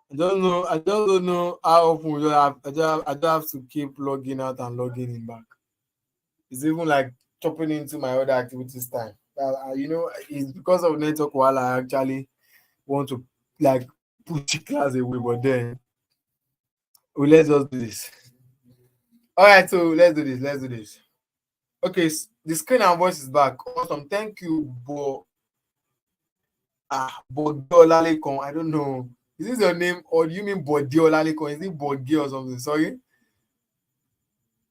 I don't know. I just don't know how often we just have. I just have to keep logging out and logging in back. It's even like chopping into my other activities time. It's because of network while I actually want to like push class away, but then let's just do this. All right, so let's do this. Let's do this. Okay, the screen and voice is back. Awesome. Thank you, Bode Olalekon. I don't know. Is this your name or do you mean Bode Olalekon? Is it Bode or something? Sorry.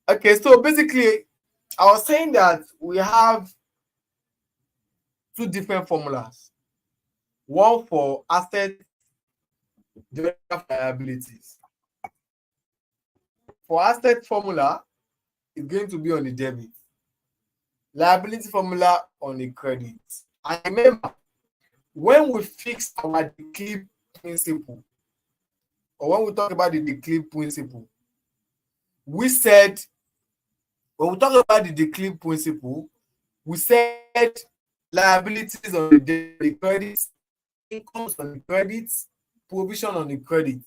Okay, so basically, I was saying that we have two different formulas. One for assets, the other for liabilities. For asset formula, it's going to be on the debit. Liability formula on the credit. And remember, when we fix our declive principle, or when we talk about the declive principle, we said, when we talk about the declive principle, we said liabilities on the debit, credit, incomes on the credit, provision on the credit,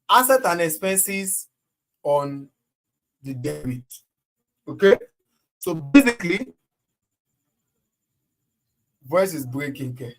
asset and expenses on the debit. Okay, so basically, voice is breaking here.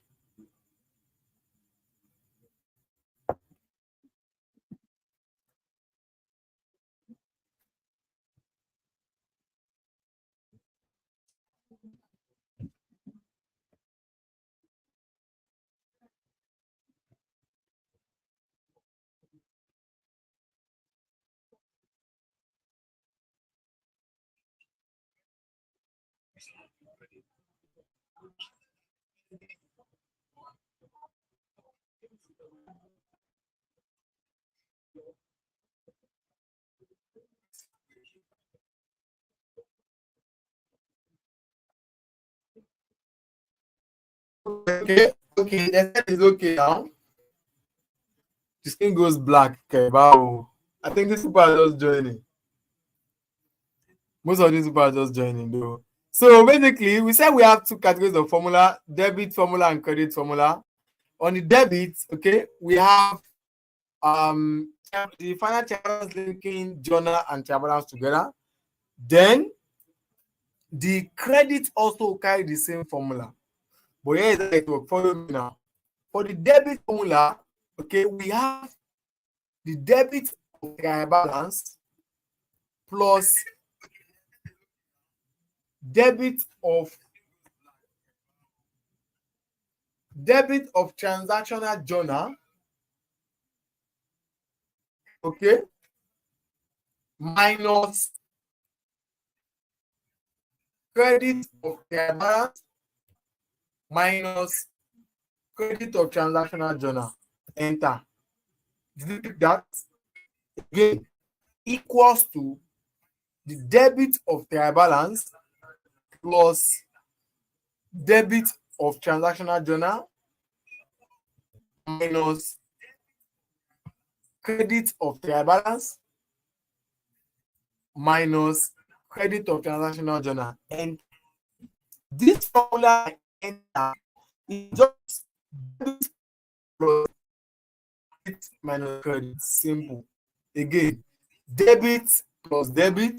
Okay, the set is okay now. The screen goes black. Okay, wow. I think these people are just joining. Most of these people are just joining though. So basically, we said we have two categories of formula: debit formula and credit formula. On the debit, okay, we have the final balance linking journal and balance together. Then the credit also carry the same formula. But here is how it will follow me now. For the debit formula, okay, we have the debit of trial balance plus debit of transactional journal, okay, minus credit of trial balance minus credit of transactional journal. Enter. Did you pick that? Again, equals to the debit of trial balance plus debit of transactional journal minus credit of trial balance minus credit of transactional journal. And this formula enter is just debit plus debit minus credit. Simple. Again, debit plus debit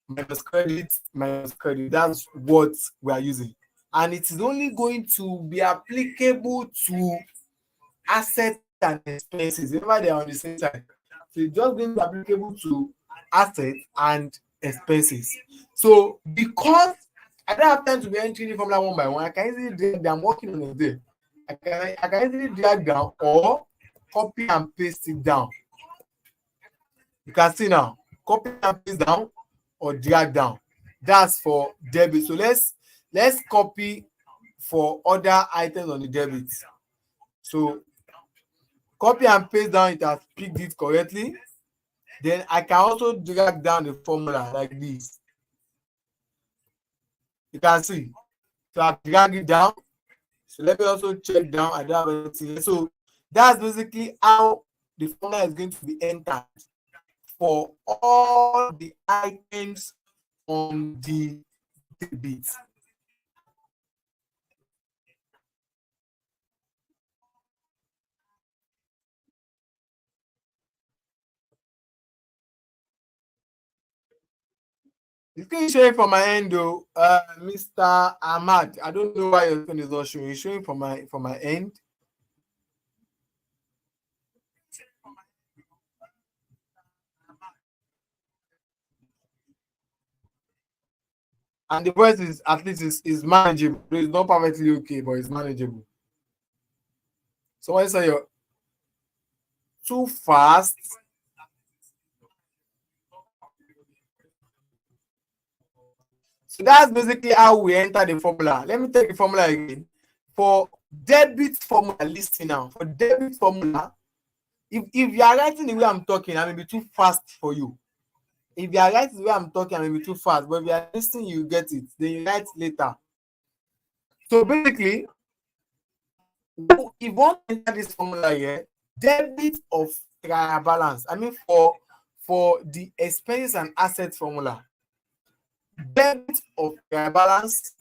minus credit minus credit. That's what we are using. And it is only going to be applicable to assets and expenses. Remember, they are on the same side. So it's just going to be applicable to assets and expenses. So because I don't have time to be entering the formula one by one, I can easily drag down. I'm working on it there. I can easily drag down or copy and paste it down. You can see now, copy and paste down or drag down. That's for debit. So let's copy for other items on the debit. So copy and paste down, it has picked it correctly. Then I can also drag down the formula like this. You can see. So I drag it down. So let me also check down. I don't have anything. So that's basically how the formula is going to be entered for all the items on the debit. The screen is showing from my end though, Mr. Ahmad. I don't know why your screen is not showing. It's showing from my end. And the voice is at least is manageable. It's not perfectly okay, but it's manageable. So when you say you're too fast, so that's basically how we enter the formula. Let me take the formula again. For debit formula, listen now. For debit formula, if you are writing the way I'm talking, I may be too fast for you. If you are writing the way I'm talking, I may be too fast. But if you are listening, you get it. Then you write later. So basically, if you want to enter this formula here, debit of trial balance. I mean, for the expenses and assets formula, debit of trial balance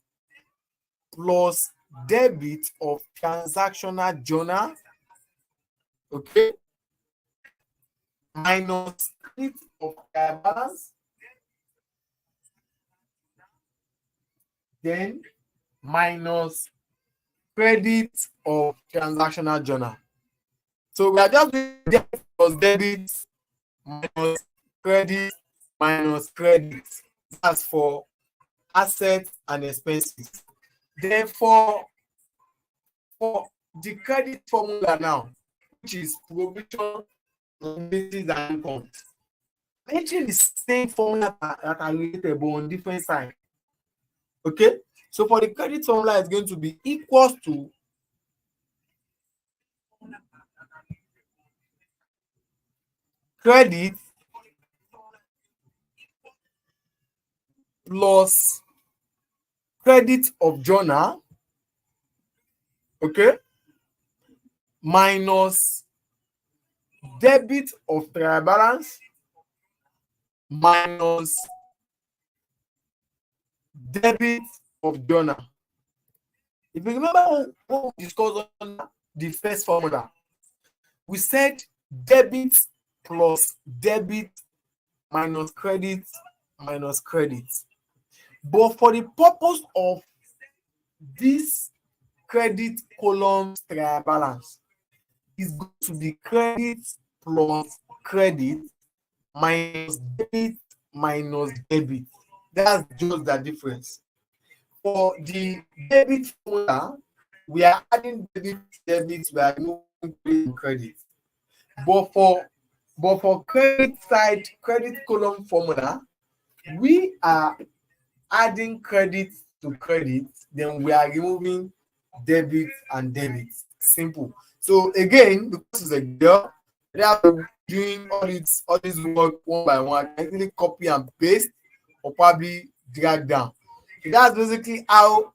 plus debit of transactional journal, okay, minus credit of trial balance, then minus credit of transactional journal. So we are just doing debit plus debit minus credit. That's for assets and expenses. Then for the credit formula now, which is provision, liabilities, and income, actually the same formula that are related but on different side. Okay, so for the credit formula, it's going to be equals to credit plus credit of journal, okay, minus debit of trial balance minus debit of journal. If you remember when we discussed on the first formula, we said debit plus debit minus credit minus credit. But for the purpose of this credit column trial balance, is going to be credit plus credit minus debit minus debit. That's just the difference. For the debit formula, we are adding debit, we are removing credit. But for credit side, credit column formula, we are adding credit to credit, then we are removing debit and debit. Simple. So again, because it's a girl, they are doing all this work one by one. I can easily copy and paste or probably drag down. So that's basically how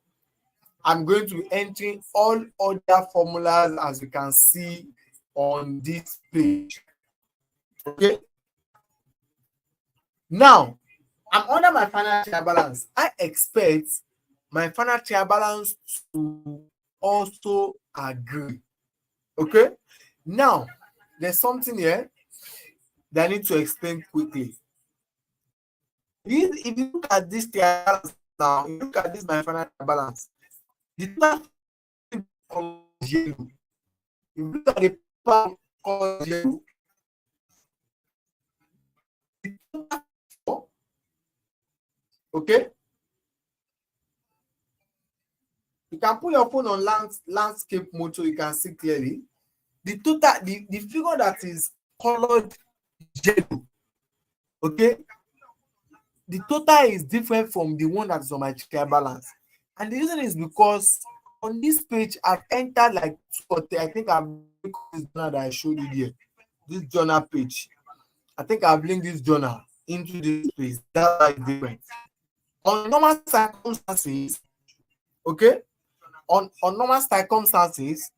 I'm going to enter all other formulas as you can see on this page. Okay. Now, I'm under my final trial balance. I expect my final trial balance to also agree. Okay. Now, there's something here that I need to explain quickly. If you look at this trial balance now, you look at this my final trial balance. The total color is yellow. If you look at the color is yellow, the total, okay. You can put your phone on landscape mode so you can see clearly. The total, the figure that is colored yellow, okay, the total is different from the one that is on my trial balance. And the reason is because on this page, I've entered like 2 or 3. I think I've linked this journal that I showed you here. This journal page. I think I've linked this journal into this page. That's why it's different. On normal circumstances, okay, on normal circumstances,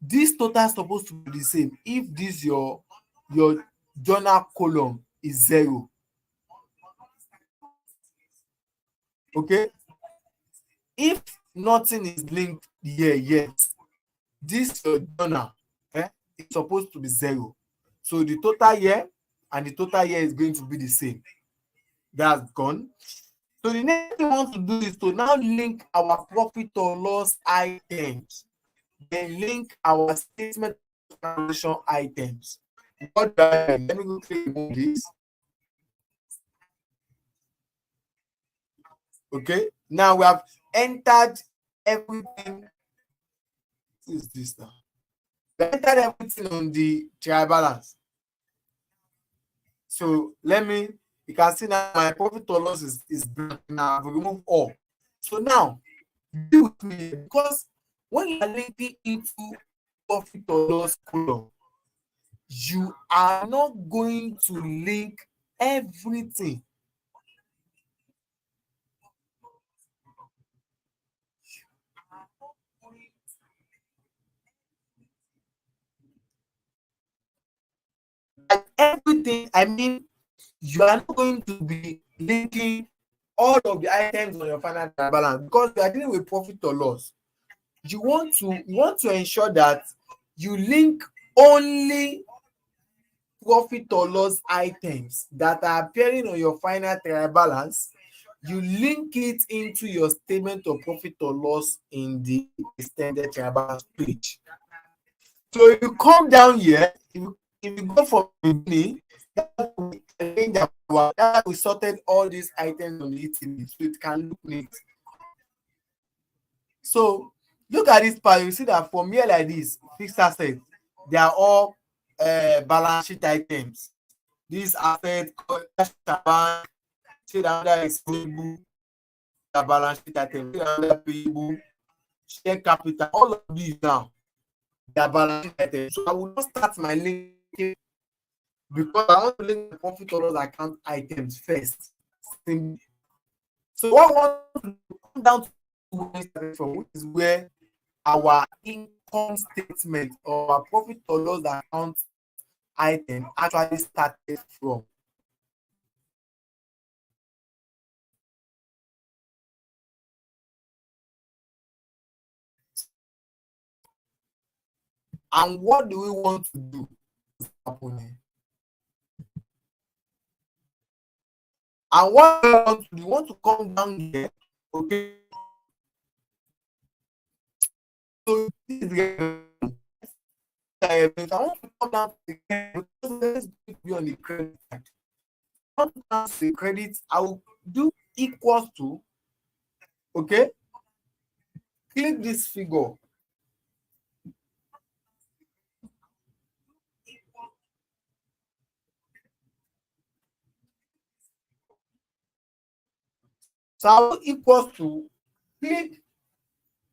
this total is supposed to be the same if this your journal column is 0. Okay, if nothing is linked here yet, this your journal is supposed to be 0. So the total here and the total here is going to be the same. That's gone. So the next thing we want to do is to now link our profit or loss items, then link our statement of transaction items. What do I mean? Let me go click on this. Okay, now we have entered everything. What is this now? We entered everything on the trial balance. So let me, you can see now my profit or loss is blank now. I've removed all. So now, deal with me, because when you are linking into profit or loss column, you are not going to link everything. Like everything, I mean, you are not going to be linking all of the items on your final balance, because you are dealing with profit or loss. You want to ensure that you link only profit or loss items that are appearing on your final trial balance. You link it into your statement of profit or loss in the extended trial balance page. So if you come down here, if you go from the beginning, that we sorted all these items on the ETB so it can look neat. So look at this part, you see that from here like this, fixed assets, they are all balance sheet items. These assets, cash bank, say that under is payable, the balance sheet items, say that under payable, share capital, all of these now, they are balance sheet items. So I will not start my linking, because I want to link the profit or loss account items first. So what I want to come down to where we started from, which is where our income statement or our profit or loss account item actually started from. And what do we want to do? And what we want to do, we want to come down here, okay? So this is I want to come down to the credit, because let's be on the credit side. I want to come to the credit, I will do equals to, okay? Click this figure. So I will equals to, click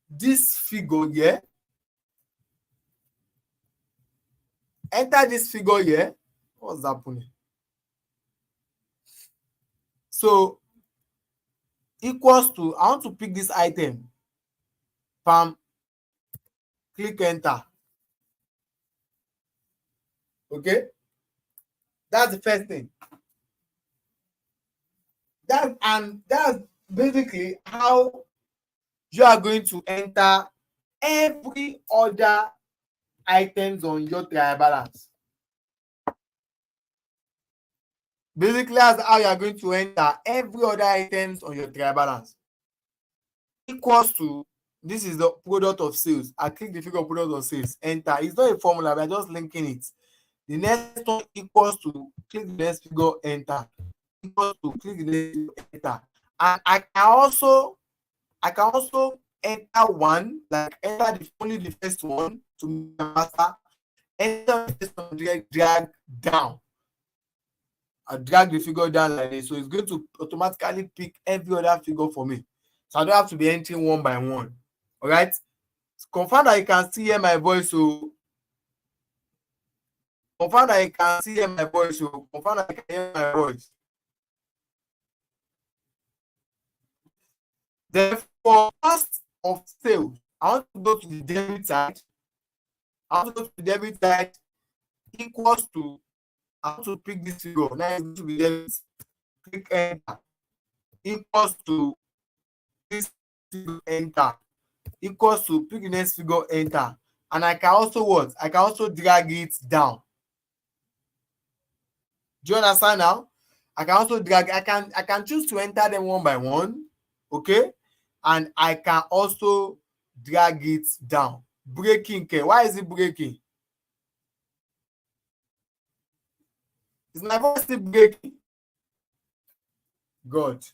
this figure here, enter this figure here. What's happening? So equals to, I want to pick this item, pam, click enter. Okay, that's the first thing. That's basically how you are going to enter every other items on your trial balance. Basically, that's how you are going to enter every other items on your trial balance. Equals to, this is the product of sales. I click the figure of product of sales, enter. It's not a formula, we're just linking it. The next one equals to, click the next figure, enter. Equals to, click the next figure, enter. And I can also enter one, like enter only the first one to master, enter the first one, drag down. I drag the figure down like this, so it's going to automatically pick every other figure for me. So I don't have to be entering one by one. All right. Confirm that you can still hear my voice. So confirm that you can still hear my voice. So confirm that you can hear my voice. Then for cost of sale, I want to go to the debit side. I want to go to the debit side, equals to, I want to pick this figure. Now it's going to be debit. Click enter. Equals to this figure, enter. Equals to, pick the next figure, enter. And I can also what? I can also drag it down. Do you understand now? I can also drag, I can choose to enter them one by one. Okay. And I can also drag it down. Breaking care. Why is it breaking? Is my voice still breaking? God.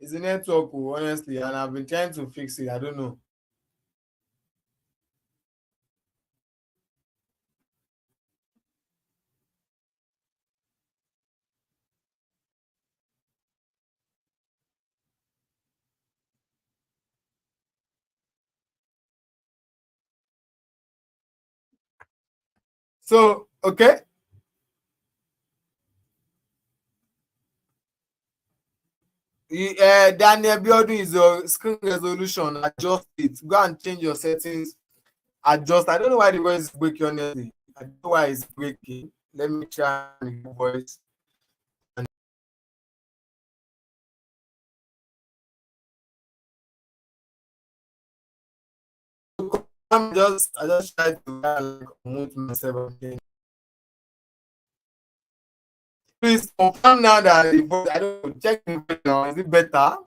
It's a network, oh, honestly, and I've been trying to fix it. I don't know. So, okay. Daniel Biodun is your screen resolution. Adjust it. Go and change your settings. Adjust. I don't know why the voice is breaking, honestly. I don't know why it's breaking. Let me try the voice. I just try to like mute myself again. Please confirm now that the voice, I don't know, check the voice now. Is it better?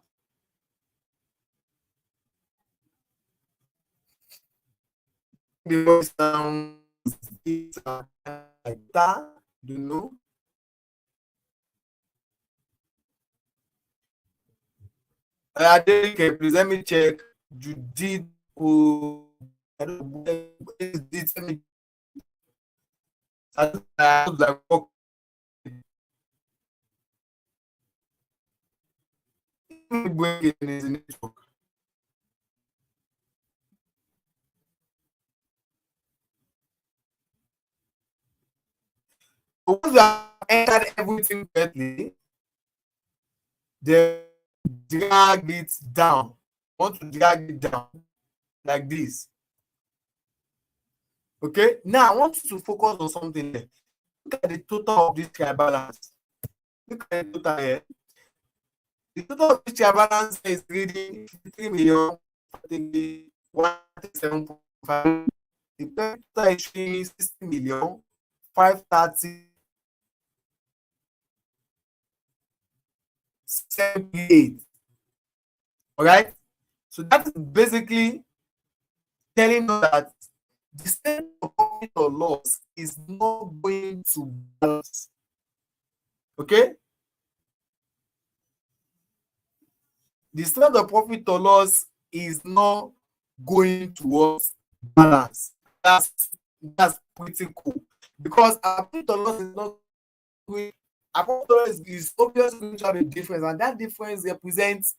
The voice sounds like that. Do you know? Adeleke, please let me check. Judith, who I don't know where is this. Let me. I was like, okay, breaking is network. But once you have entered everything correctly, then drag it down. Want to drag it down like this. Okay. Now I want you to focus on something there. Look at the total of this trial balance. Look at the total here. The total of this trial balance is reading 53 million, 137.5. The total is showing 60 million, 530, 78. All right. So that is basically telling us that the state of profit or loss is not going to balance. Okay. The state of profit or loss is not going towards balance. That's pretty cool because our profit or loss is not going. Our profit or loss is obviously going to have a difference, and that difference represents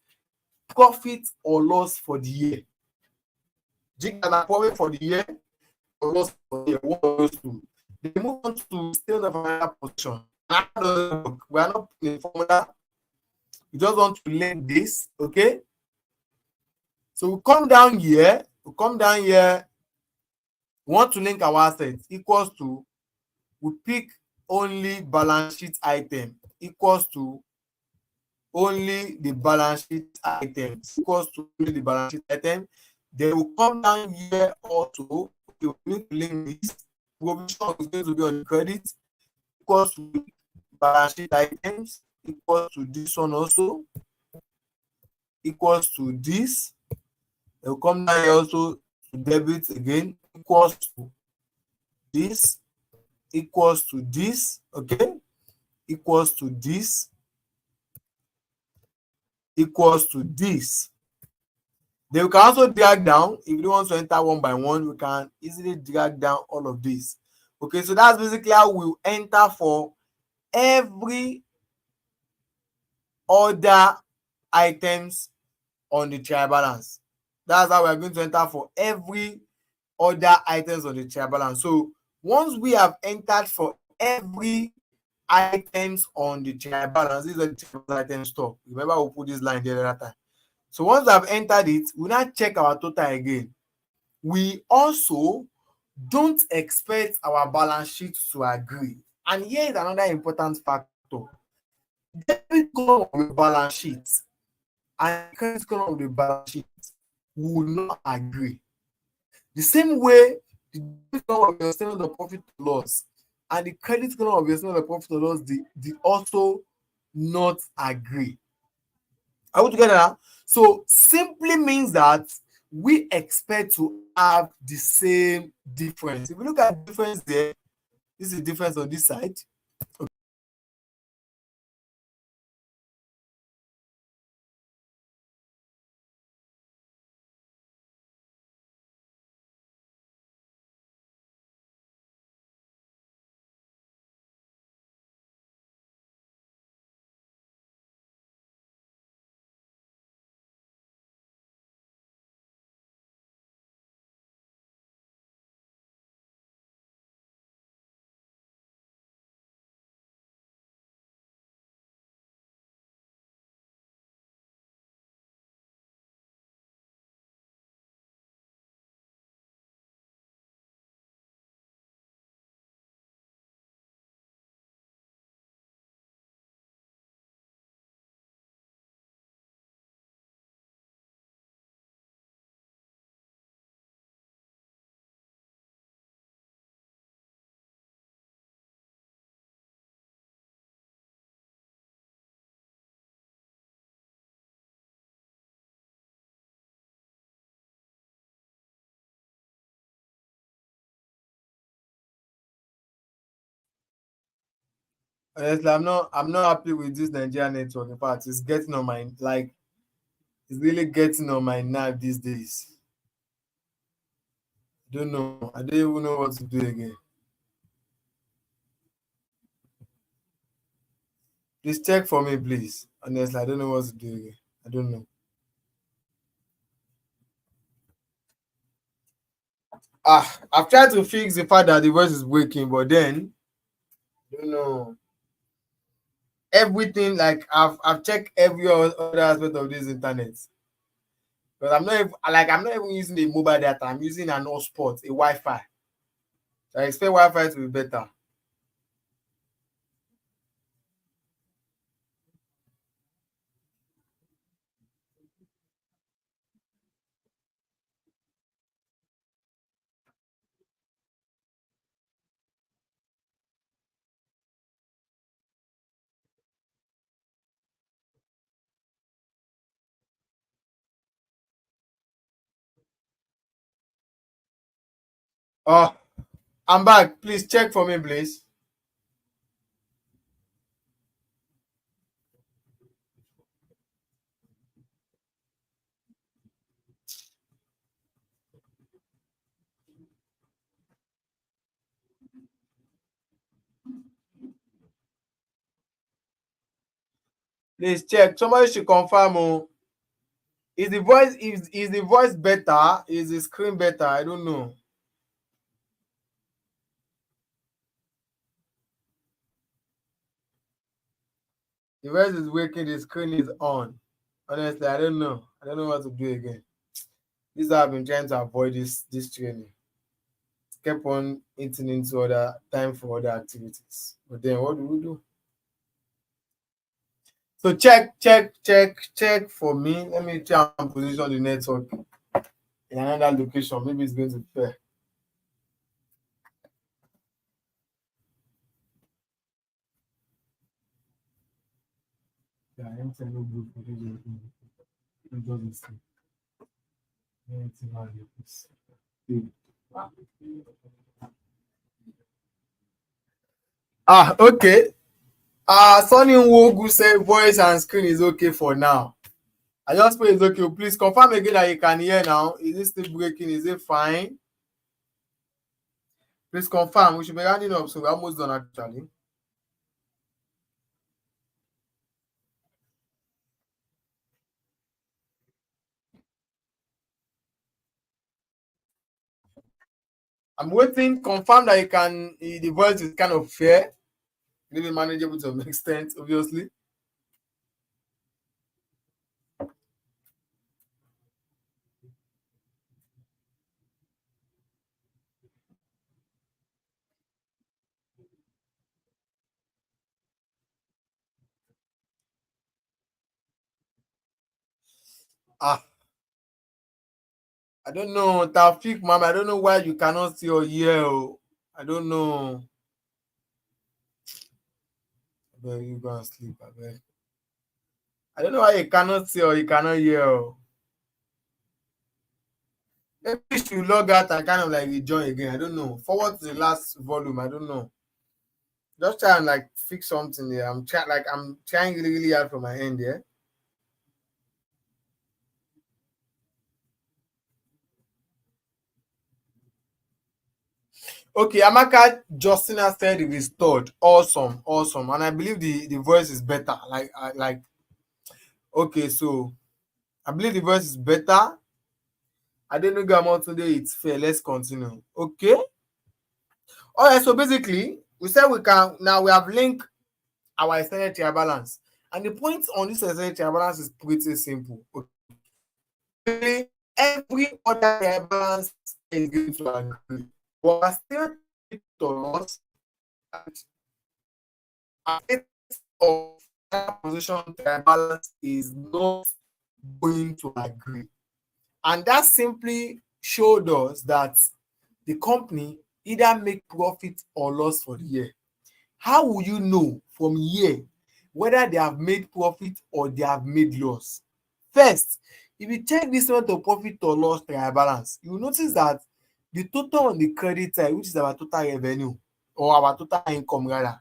profit or loss for the year. Jig and profit for the year or loss for the year. One of those two. They move on to still the financial position. We are not in a formula. You just want to learn this, okay? So we come down here. We want to link our assets equals to, we pick only balance sheet item equals to only the balance sheet item equals to only the balance sheet item. Then we come down here also. Okay, we need to link this. Provision is going to be on the credit equals to balance sheet items equals to this one also equals to this. They will come down here also to debit again equals to this equals to this, okay, equals to this equals to this. Then we can also drag down. If you want to enter one by one, we can easily drag down all of this. Okay, so that's basically how we enter for every other items on the trial balance. That's how we are going to enter for every other items on the trial balance. So once we have entered for every items on the trial balance, these are the trial item store. Remember, we put this line there the other time. So once I've entered it, we now check our total again. We also don't expect our balance sheet to agree. And here is another important factor. Debit column of the balance sheet and credit column of the balance sheet will not agree. The same way the debit column of your statement of profit or loss and the credit column of your statement of profit or loss, they also not agree. Are we together now? So simply means that we expect to have the same difference. If you look at the difference there, this is the difference on this side. Honestly, I'm not happy with this Nigerian network. In fact, it's getting on my like it's really getting on my nerve these days. I don't know. I don't even know what to do again. Please check for me, please. Honestly, I don't know what to do again. I don't know. I've tried to fix the fact that the voice is breaking, but then I don't know. Everything like I've checked every other aspect of this internet. But I'm not even using a mobile data. I'm using an hotspot, a Wi-Fi. So I expect Wi-Fi to be better. Oh, I'm back. Please check for me, please. Please check. Somebody should confirm. Oh, is the voice better? Is the screen better? I don't know. The voice is working. The screen is on. Honestly, I don't know. I don't know what to do again. This is how I've been trying to avoid this training. Kept on eating into other time for other activities. But then what do we do? So check for me. Let me try and position the network in another location. Maybe it's going to be fair. Yeah, MTN no good for this whole thing. It's just the same. MTN no dey fix. Okay. Sonny Nwogu said voice and screen is okay for now. I just pray it's okay. Please confirm again that you can hear now. Is it still breaking? Is it fine? Please confirm. We should be rounding up, so we're almost done actually. I'm waiting. Confirm that you can. The voice is kind of fair, maybe manageable to an extent, obviously. Ah, I don't know, Taufik, ma'am. I don't know why you cannot see or hear. Oh. I don't know. Abeg, you go and sleep. Abeg. I don't know why you cannot see or you cannot hear. Oh. Maybe you should log out and kind of like rejoin again. I don't know. Forward to the last volume. I don't know. Just try and like fix something there. I'm trying really, really hard from my end, yeah. Okay, Amaka Justina said it is third. Awesome, awesome. And I believe the voice is better. Like okay, so I believe the voice is better. I don't know Gamon today, it's fair. Let's continue. Okay. All right, so basically, we said we can now we have linked our extended trial balance. And the point on this extended trial balance is pretty simple. Okay. Every other trial balance is going to agree. But still to us a state of position trial balance is not going to agree. And that simply showed us that the company either make profit or loss for the year. How will you know from here whether they have made profit or they have made loss? First, if you check this amount of profit or loss trial balance, you will notice that the total on the credit side, which is our total revenue or our total income rather,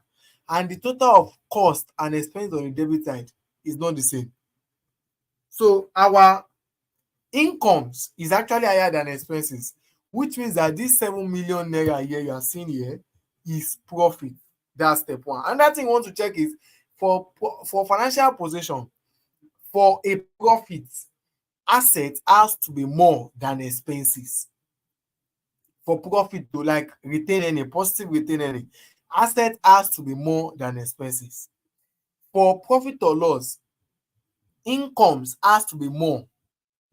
and the total of cost and expense on the debit side is not the same. So our incomes is actually higher than expenses, which means that this 7 million naira here you are seeing here is profit. That's step one. Another thing you want to check is for financial position, for a profit, asset has to be more than expenses. For profit to like retain any positive retain any, asset has to be more than expenses. For profit or loss, incomes has to be more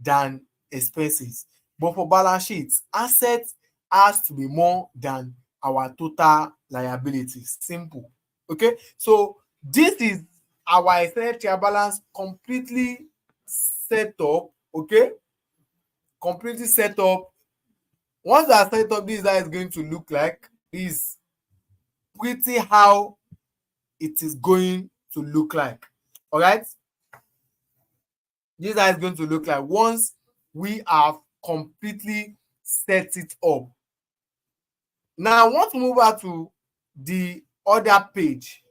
than expenses. But for balance sheets, assets has to be more than our total liabilities. Simple. Okay, so this is our extended trial balance completely set up. Okay, completely set up. Once I set up, this is how it's going to look like. This is pretty how it is going to look like. All right, this is how it's going to look like once we have completely set it up. Now I want to move over to the other page.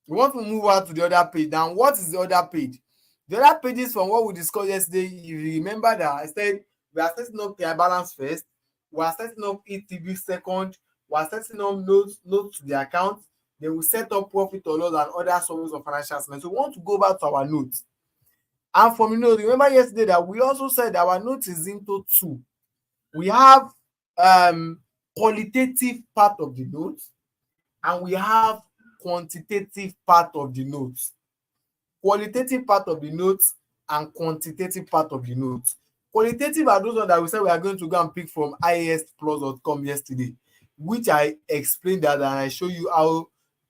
We want to move over to the other page. Now, what is the other page? The other page is from what we discussed yesterday. If you remember that I said we are setting up trial balance first, we are setting up ETB second, we are setting up notes to the account, then we set up profit or loss and other sources of financial statement. So we want to go back to our notes. And from notes, remember yesterday that we also said our notes is into two. We have qualitative part of the notes and we have quantitative part of the notes. Qualitative part of the notes and quantitative part of the notes. Qualitative are those ones that we said we are going to go and pick from iasplus.com yesterday, which I explained that and I show you how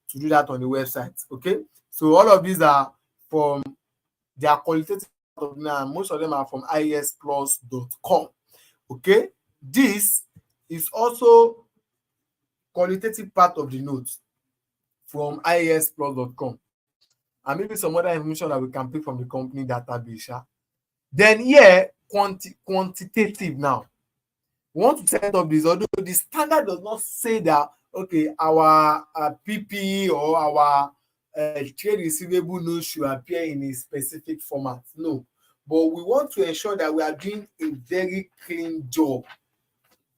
to do that on the website. Okay, so all of these are from their qualitative part of now, most of them are from iasplus.com. Okay, this is also qualitative part of the notes from iasplus.com, and maybe some other information that we can pick from the company database. Then here, quantitative now. We want to set up this, although the standard does not say that, okay, our PPE or our trade receivable notes should appear in a specific format. No, but we want to ensure that we are doing a very clean job.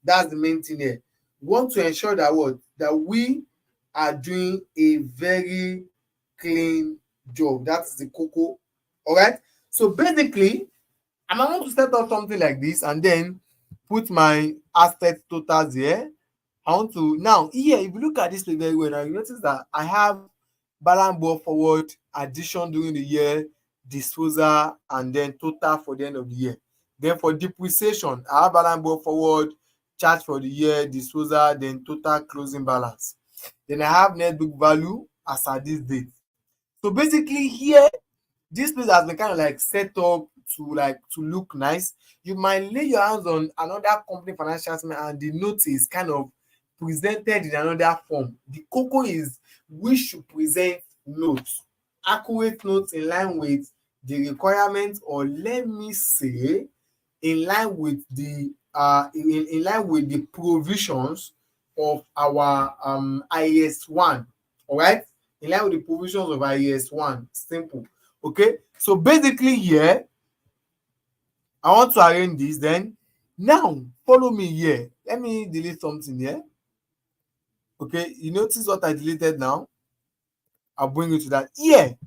That's the main thing here. We want to ensure that what? That we are doing a very clean job. That's the cocoa. All right. So basically, I want to set up something like this and then put my asset totals here. I want to now here, if you look at this very well, now you notice that I have balance brought forward, addition during the year, disposal, and then total for the end of the year. Then for depreciation, I have balance brought forward, charge for the year, disposal, then total closing balance. Then I have net book value as at this date. So basically here, this place has been kind of like set up to look nice. You might lay your hands on another company financial statement and the note is kind of presented in another form. The cocoa is we should present notes, accurate notes in line with the requirements, or let me say in line with the in line with the provisions of our IAS1. All right, in line with the provisions of IAS1. Simple. Okay, so basically here I want to arrange this. Then now follow me here. Let me delete something here. Okay, you notice what I deleted now? I'll bring you to that. Here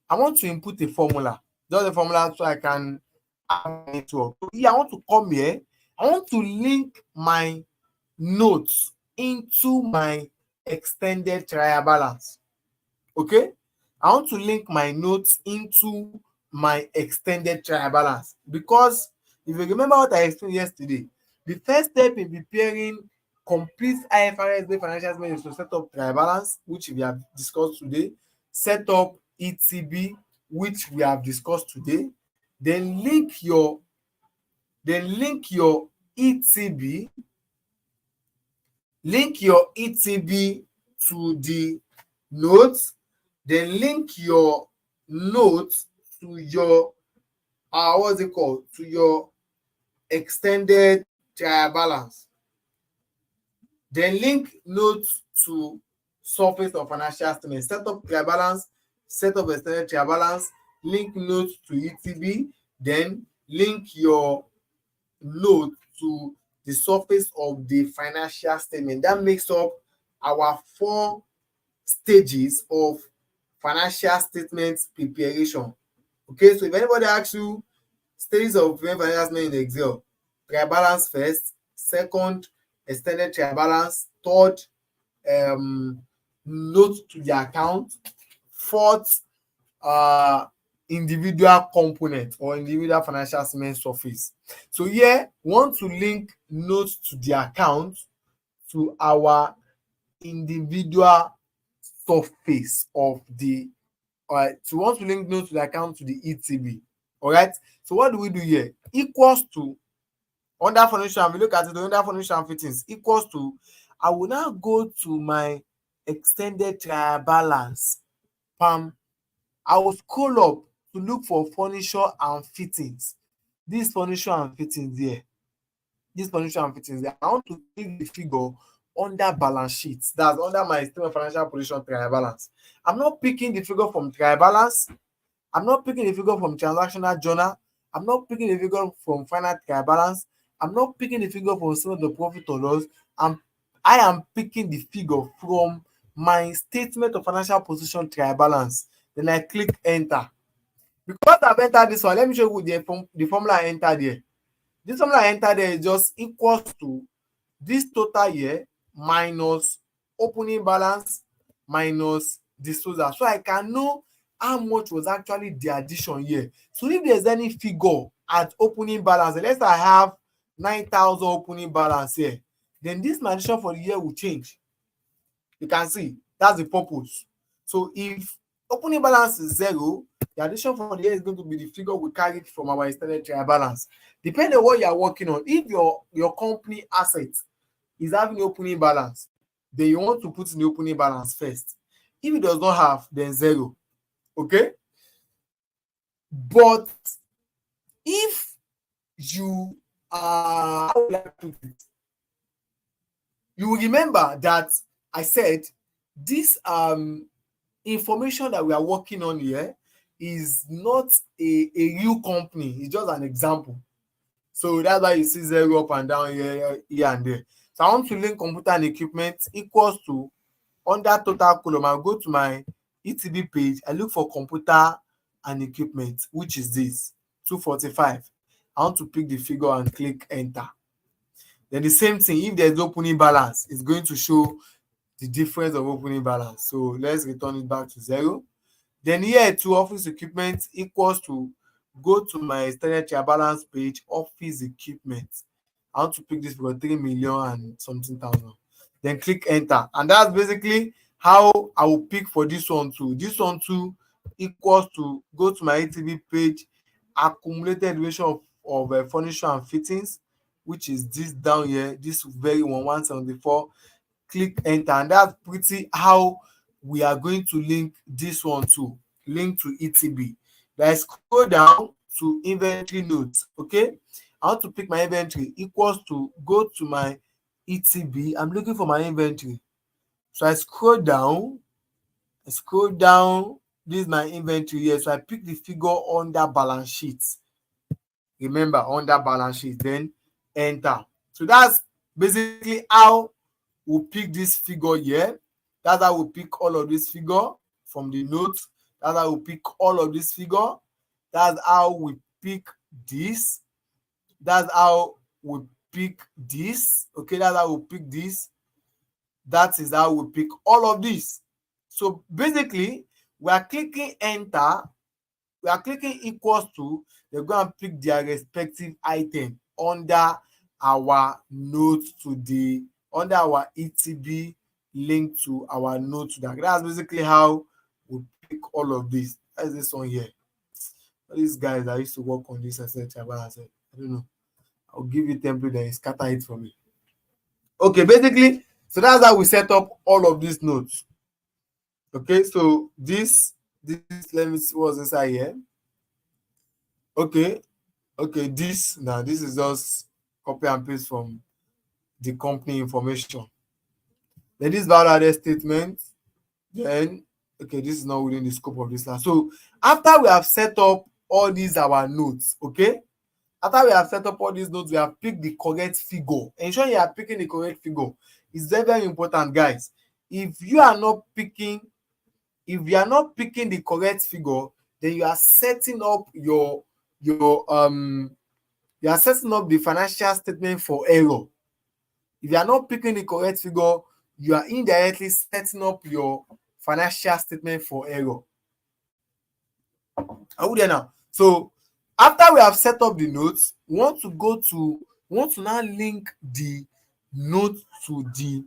I want to input a formula, just a formula so I can have my network. So here I want to come here. I want to link my notes into my extended trial balance. Okay, I want to link my notes into my extended trial balance, because if you remember what I explained yesterday, the first step in preparing complete IFRS-based financial statement is to set up trial balance, which we have discussed today, set up ETB, which we have discussed today, then link your ETB, to the notes, then link your notes to your what's it called, to your extended trial balance, then link notes to surface of financial statement. Set up trial balance, set up extended trial balance, link note to ETB, then link your note to the surface of the financial statement. That makes up our 4 stages of financial statement preparation. Okay, so if anybody asks you stages of financial statement in Excel, trial balance first, second, extended trial balance, third, note to the account, fourth, individual component or individual financial statement surface. So here, we want to link notes to the account to our individual surface of the, all right. So we want to link notes to the account to the ETB. All right. So what do we do here? Equals to, under financial, we look at it under financial fittings, equals to, I will now go to my extended trial balance. I will scroll up to look for furniture and fittings. This furniture and fittings here. This furniture and fittings here. I want to click the figure under balance sheet. That's under my statement of financial position trial balance. I'm not picking the figure from trial balance. I'm not picking the figure from transactional journal. I'm not picking the figure from final trial balance. I'm not picking the figure from statement of profit or loss. I am picking the figure from my statement of financial position trial balance. Then I click enter. Because I've entered this one, let me show you the formula I entered here. This formula I entered there is just equals to this total here minus opening balance minus disposal. So I can know how much was actually the addition here. So if there's any figure at opening balance, let's say I have 9,000 opening balance here, then this my addition for the year will change. You can see that's the purpose. So if opening balance is 0, the addition for the year is going to be the figure we carried from our extended trial balance. Depending on what you are working on, if your company asset is having the opening balance, then you want to put in the opening balance first. If it does not have, then 0. Okay? But if you how will I put it? You will remember that I said this information that we are working on here is not a real company. It's just an example. So that's why you see 0 up and down here and there. So I want to link computer and equipment equals to, under total column, I'll go to my ETB page. I look for computer and equipment, which is this 245. I want to pick the figure and click enter. Then the same thing, if there's opening balance, it's going to show the difference of opening balance. So let's return it back to 0. Then here to office equipment equals to, go to my extended trial balance page, office equipment. I want to pick this for 3 million and something thousand. Then click enter. And that's basically how I will pick for this one too. This one too equals to, go to my ETB page, accumulated ratio of furniture and fittings, which is this down here, this very one, 174. Click enter. And that's pretty how we are going to link this one to, link to ETB. Then I scroll down to inventory notes. Okay, I want to pick my inventory equals to, go to my ETB. I'm looking for my inventory. So I scroll down. This is my inventory here. So I pick the figure under balance sheet. Remember, under balance sheet, then enter. So that's basically how we pick this figure here. That's how we pick all of this figure from the notes. That's how we pick all of this figure. That's how we pick this. That's how we pick this. Okay, that's how we pick this. That is how we pick all of this. So basically, we are clicking enter. We are clicking equals to. They're going to pick their respective item under our note to the, under our ETB link to our note to that. That's basically how we pick all of this. That's this one here. All these guys that used to work on this, I said, I don't know. I'll give you template and scatter it for me. Okay, basically, so that's how we set up all of these notes. Okay, so this let me see what's inside here. Okay, this is just copy and paste from the company information. Then this value added statement, Then, okay, this is not within the scope of this class. So after we have set up all these our notes, okay, after we have set up all these notes, we have picked the correct figure. Ensure you are picking the correct figure. It's very, very important, guys. If you are not picking the correct figure, then you are setting up you are setting up the financial statement for error. If you are not picking the correct figure, you are indirectly setting up your financial statement for error. Are we there now? So after we have set up the notes, we want to now link the note to the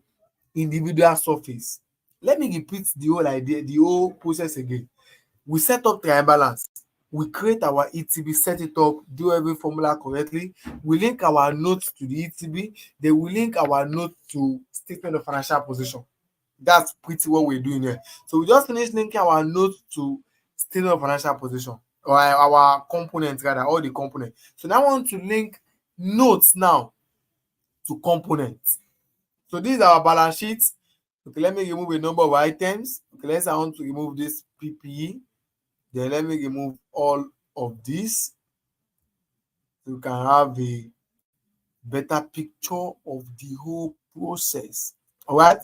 individual surface. Let me repeat the whole idea, the whole process again. We set up trial balance. We create our ETB, set it up, do every formula correctly. We link our notes to the ETB, then we link our note to statement of financial position. That's pretty what we're doing here. So we just finished linking our notes to statement of financial position, or our components rather, all the components. So now I want to link notes now to components. So this is our balance sheet. Okay, let me remove a number of items. Okay, let's say I want to remove this PPE. Then let me remove all of this. So you can have a better picture of the whole process. All right.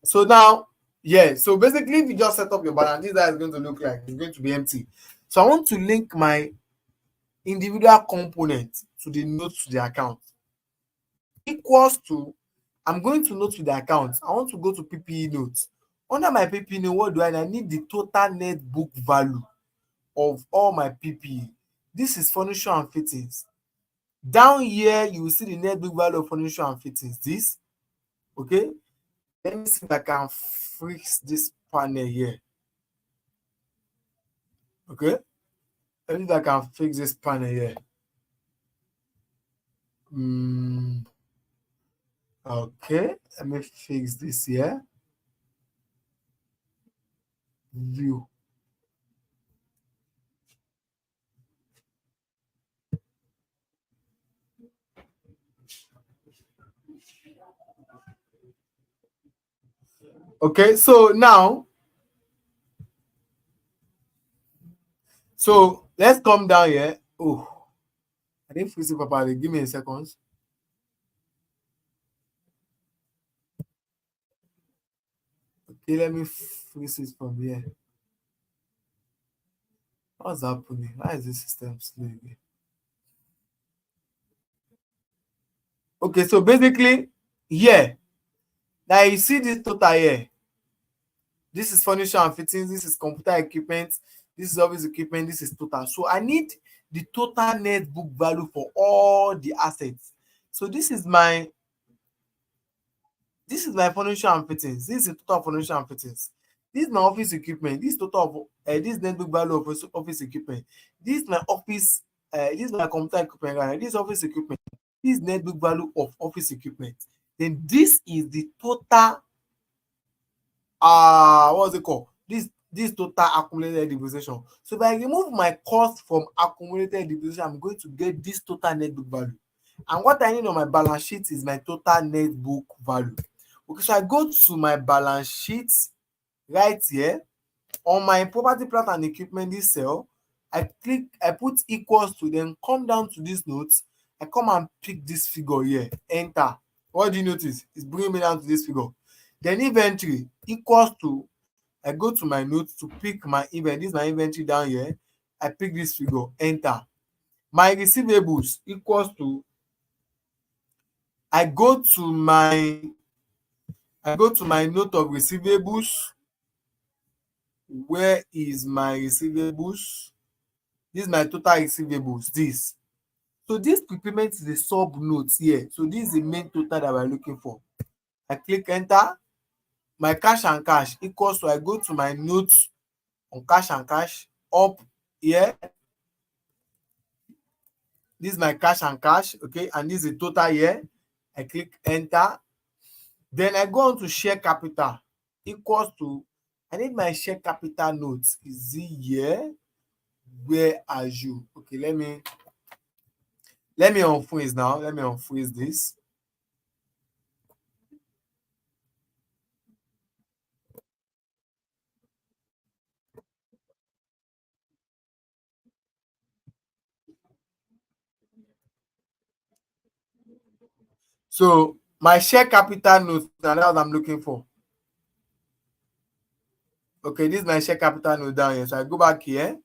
So now, yeah. So basically, if you just set up your balance, this is how it's going to look like. It's going to be empty. So I want to link my individual component to the note to the account. Equals to, I'm going to note to the account. I want to go to PPE notes. Under my PPE note, what do I need? The total net book value of all my PPE. This is furniture and fittings. Down here, you will see the net book value of furniture and fittings. This, okay. Let me see if I can fix this panel here. Okay. Let me see if I can fix this panel here. Okay. Let me fix this here. View. Okay, so now, so let's come down here. Oh, I didn't fix it properly. Give me a second. Okay, let me fix it from here. What's happening? Why is this system slow again? Okay, so basically, here, now you see this total here. This is furniture and fittings, this is computer equipment, this is office equipment, this is total. So I need the total net book value for all the assets. So this is my furniture and fittings. This is the total furniture and fittings. This is my office equipment. This total of this net book value of office equipment. This is my office. This is my computer equipment. Right? This is office equipment. This is net book value of office equipment. Then this is the total. What's it called? This total accumulated depreciation. So if I remove my cost from accumulated depreciation, I'm going to get this total net book value. And what I need on my balance sheet is my total net book value. Okay, so I go to my balance sheet right here. On my property, plant and equipment, this cell, I put equals to, then come down to this note. I come and pick this figure here, enter. What do you notice? It's bringing me down to this figure. Then inventory equals to, I go to my notes to pick my inventory. This is my inventory down here. I pick this figure, enter. My receivables equals to, I go to my note of receivables. Where is my receivables? This is my total receivables. This. So this prepayment is the sub note here. So this is the main total that we're looking for. I click enter. My cash and cash equals to, I go to my notes on cash and cash up here. This is my cash and cash, okay, and this is the total here. I click enter. Then I go on to share capital equals to, I need my share capital notes. Is it here? Where are you? Okay, let me unfreeze now. Let me unfreeze this. So my share capital note, now that's what I'm looking for. Okay, this is my share capital note down here. So I go back here.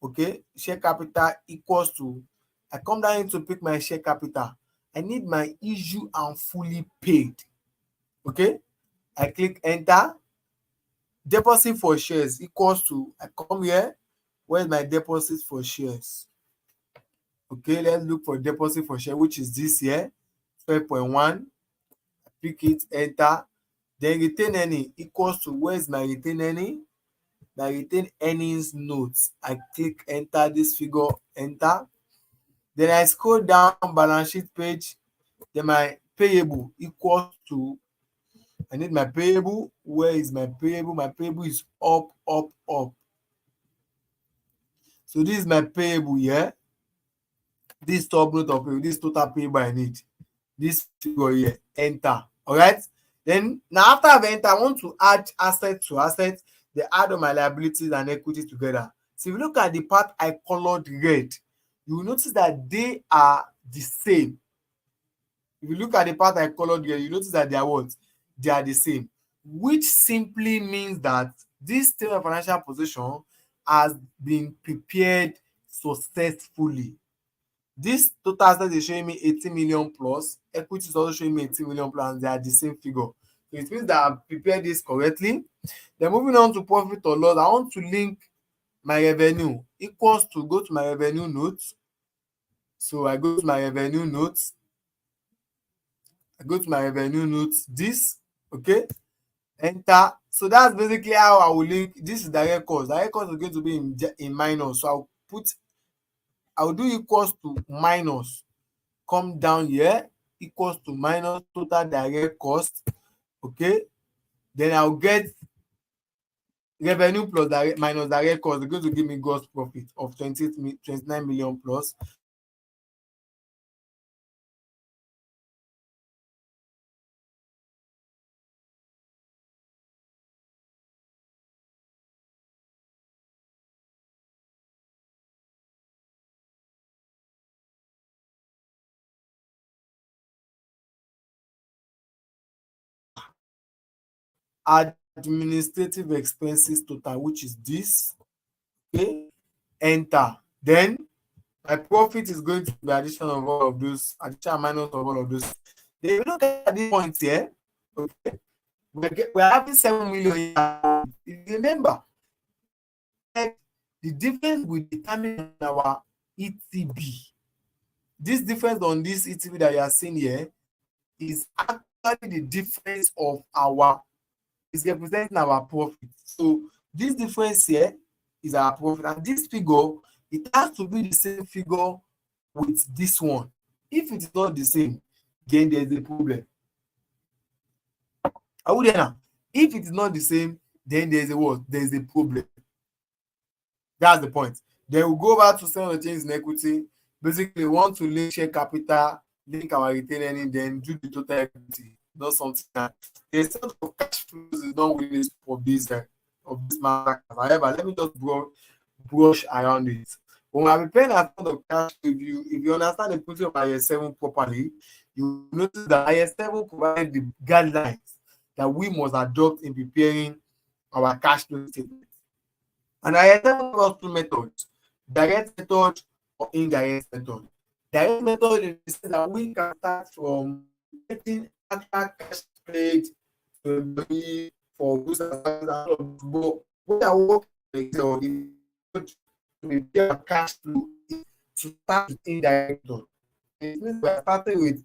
Okay, share capital equals to, I come down here to pick my share capital. I need my issue and fully paid. Okay, I click enter. Deposit for shares equals to, I come here. Where's my deposit for shares? Okay, let's look for deposit for share, which is this here, 12.1. Pick it, enter. Then retain earning equals to, where's my retain earning? My retain earnings notes. I click enter this figure, enter. Then I scroll down balance sheet page. Then my payable equals to, I need my payable. Where is my payable? My payable is up, up, up. So this is my payable here. This top note of payable, this total payable I need. This figure here, enter. All right. Then now after I've entered, I want to add asset to asset. They add all my liabilities and equity together. So if you look at the part I colored red, you will notice that they are the same. If you look at the part I colored red, you notice that they are what? They are the same, which simply means that this statement of financial position has been prepared successfully. This total asset is showing me 80 million plus, equity is also showing me 80 million plus, and they are the same figure. So it means that I've prepared this correctly. Then moving on to profit or loss, I want to link my revenue equals to, go to my revenue notes. So I go to my revenue notes. This, okay, enter. So that's basically how I will link. This is direct cost. Direct cost is going to be in minus. So I'll do equals to minus. Come down here, equals to minus total direct cost. Okay, then I'll get revenue plus direct minus direct cost. It's going to give me gross profit of 29 million plus. Administrative expenses total, which is this. Okay, enter. Then my profit is going to be addition of all of those, addition minus of all of those. Then you look at this point here, okay, we're having 7 million here. Remember, the difference will determine our ETB. This difference on this ETB that you are seeing here is actually the difference of our, is representing our profit. So this difference here is our profit, and this figure, it has to be the same figure with this one. If it is not the same, then there is a problem. Are we there now? If it is not the same, then there is a what? There is a problem. That's the point. Then we'll go back to some of the things in equity. Basically, we want to link share capital, link our retained earnings, then do the total equity. Not something that a set of cash flows is not really of this matter. However, let me just brush around it. When we are preparing a set of cash flow, if you understand the principle of IS7 properly, you notice that IS7 provides the guidelines that we must adopt in preparing our cash flow statement. And IS7 has two methods: direct method or indirect method. Direct method is the sense that we can start from getting actual cash paid to employee for goods and services, but we are working Excel to prepare cash flow to start with indirect method. It means we are starting with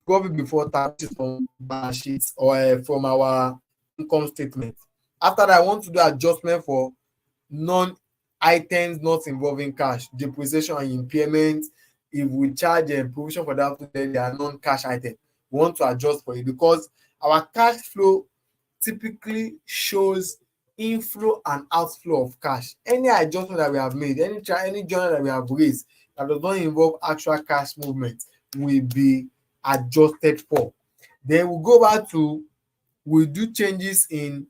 profit before tax, which is from balance sheets or from our income statement. After that, I want to do adjustment for non-items not involving cash, depreciation and impairment. If we charge a provision for that, then they are non-cash items. We want to adjust for it because our cash flow typically shows inflow and outflow of cash. Any adjustment that we have made, any journal that we have raised that does not involve actual cash movement will be adjusted for. Then we'll go back to, we'll do changes in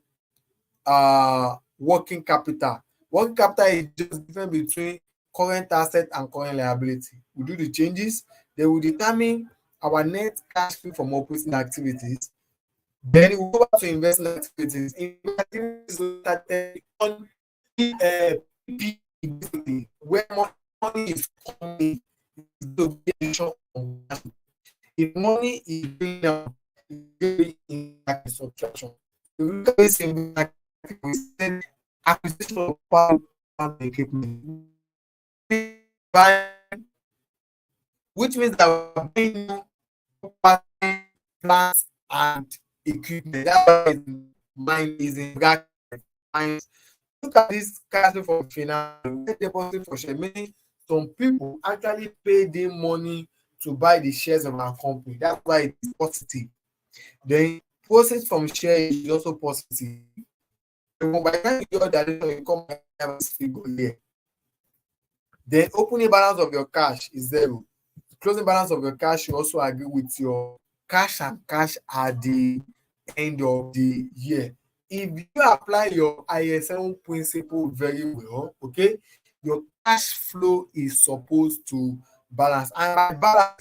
working capital. Working capital is just difference between current asset and current liability. We do the changes, then we determine our net cash flow from operating activities. Then we go back to investment activities. Investment activities started on PP basically, where money is coming to be addition on cash. If money is going down, it's going in like a subtraction. If we look at this in we said acquisition of power and equipment, which means that we're buying new property, plants, and equipment. That's why mine is in bracket. Look at this cash flow from finance, deposit for share, meaning some people actually pay them money to buy the shares of our company. That's why it is positive. Then proceeds from share is also positive. So by the time you do that, you come back and this figure here. Then opening balance of your cash is zero. Closing balance of your cash you also agree with your cash and cash at the end of the year. If you apply your ISM principle very well, okay, your cash flow is supposed to balance. And by balance,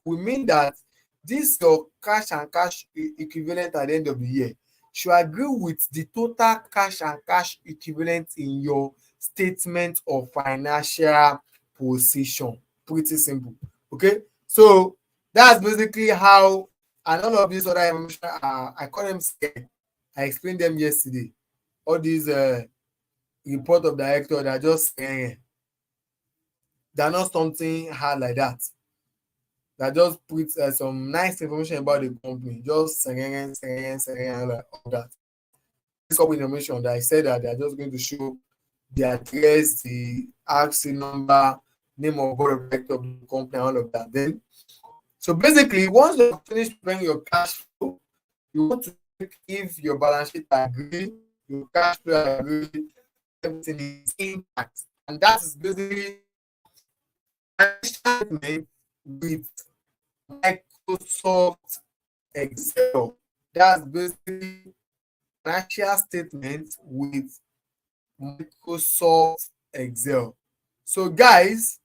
we mean that this your cash and cash equivalent at the end of the year should agree with the total cash and cash equivalent in your statement of financial position. Pretty simple. Okay, so that's basically how, and all of these other information I call them scared. I explained them yesterday. All these report of director, they're just they're not something hard like that. That just put some nice information about the company, just all that. This couple information that I said that they're just going to show the address, the RC number, name of board of director of the company, all of that. Then, so basically, once you finish preparing your cash flow, you want to check if your balance sheet agree, your cash flow agree, everything is intact, and that is basically statement with Microsoft Excel. That's basically financial statement with Microsoft Excel. So guys,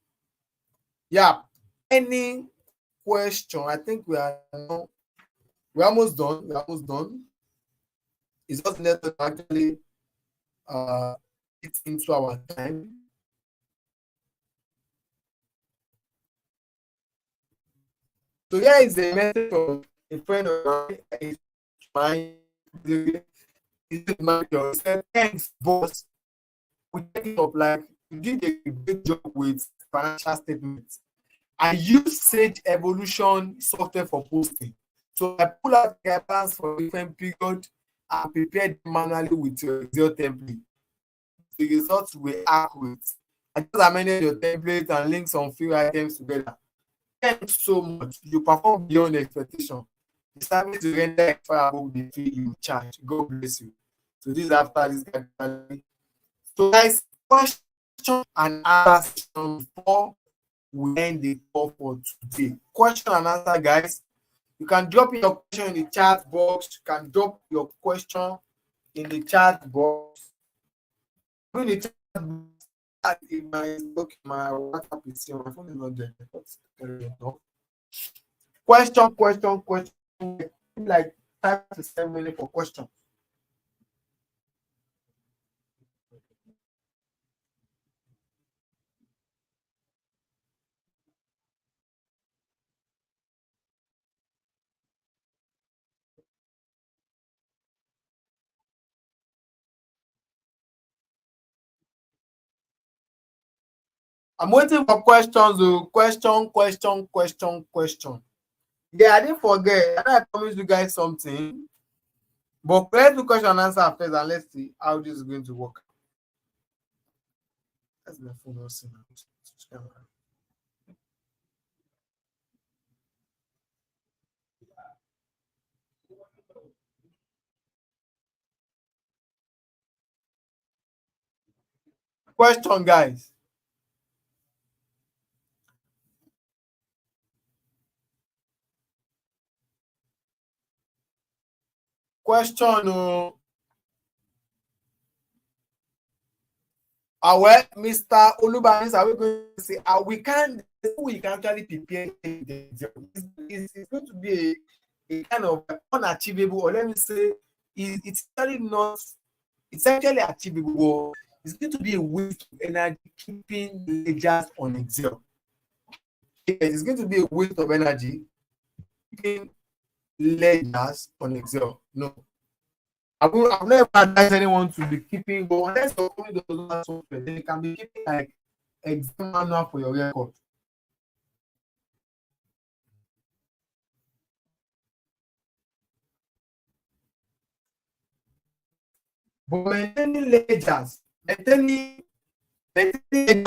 yeah, any question? I think we're almost done. We're almost done. It's just needed to actually fit into our time. So here is a message from a friend of mine. He said, thanks, boss. We take it up like you did a great job with financial statements. I use Sage Evolution software for posting. So I pull out the plans for different period and prepare them manually with your Excel template. The results were accurate. I just amended your template and linked some few items together. Thanks so much. You perform beyond expectation. The service you render far above the fee you charge. God bless you. So this is after this guy. So guys, question and answer session before we end the call for today. Question and answer, guys. You can drop your question in the chat box. You can drop your question in the chat box. In the chat box, my WhatsApp is here. My phone is not there. Question. Like 5 to 7 minutes for question. I'm waiting for questions. Question. Yeah, I didn't forget. I promised you guys something. But let's do question and answer first, and let's see how this is going to work. That's my phone also. Question, guys. Question. Well, Mr. Olubanis, are we going to say we can't there's no way you can actually prepare it's going to be a kind of unachievable, or let me say, it's actually not, it's actually achievable. It's going to be a waste of energy keeping ledgers on Excel. Yes, it's going to be a waste of energy keeping ledgers on Excel. No, I've never advised anyone to be keeping, but unless your company does not have software, then you can be keeping like exam manual for your record. But maintaining ledgers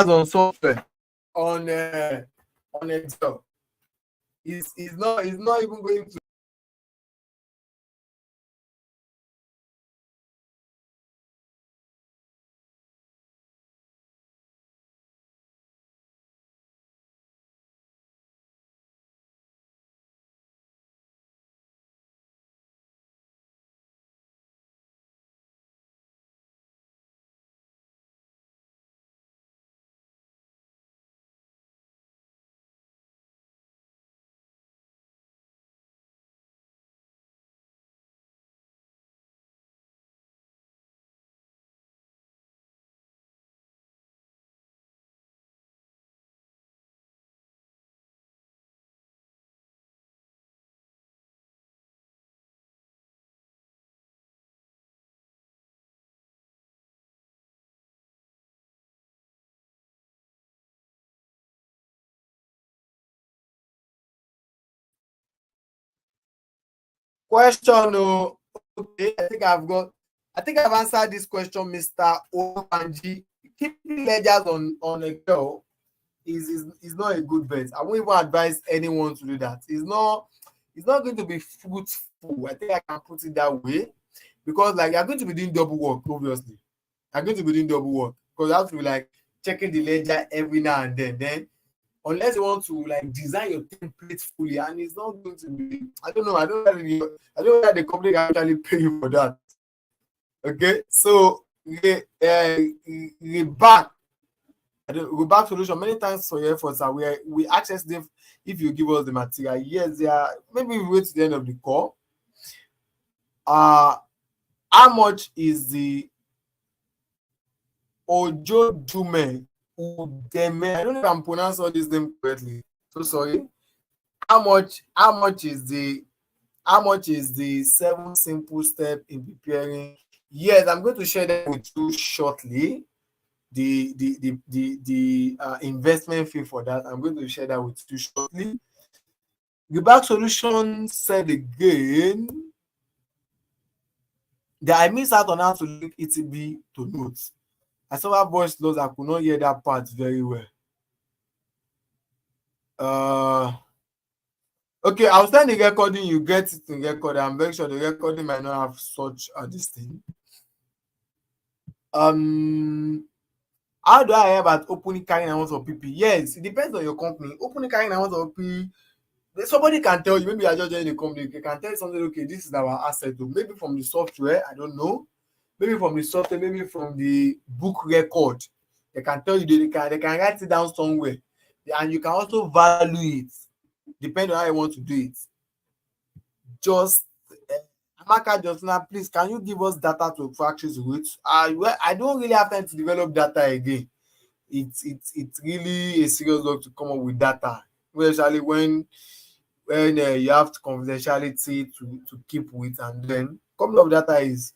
on software on Excel is not even going to. Question. Oh, okay, I think I've answered this question, Mr. Obanji. Keeping ledgers on Excel is not a good bet. I won't even advise anyone to do that. It's not going to be fruitful. I think I can put it that way, because like you're going to be doing double work, obviously. You're going to be doing double work because you have to be like checking the ledger every now and then. Then unless you want to like design your template fully, and it's not going to be, I don't know, I don't know that the company can actually pay you for that. Okay, so back, we back solution many thanks for your efforts, and we access them if you give us the material. Yes, they are, maybe we wait to the end of the call. How much is the Ojodume Udeme? I don't know if I'm pronouncing all these names correctly, so sorry. How much is the 7 simple step in preparing? Yes, I'm going to share them with you shortly. The investment fee for that, I'm going to share that with you shortly. The back solution said again that I missed out on how to link ETB to notes. I saw voice loss, I could not hear that part very well. Okay, I'll send the recording, you get it in record. I'm very sure the recording might not have such this thing. How do I hear about opening carrying amounts of PP? Yes, it depends on your company. Opening carrying amounts of PP, somebody can tell you, maybe I just joined the company, they can tell you something, okay, this is our asset, maybe from the software, I don't know. Maybe from the software, maybe from the book record. They can tell you, they can write it down somewhere. And you can also value it, depending on how you want to do it. Just Amaka Josna, please, can you give us data to practice with? Well, I don't really have time to develop data again. It's really a serious work to come up with data, especially when you have confidentiality to keep with, and then coming up data is.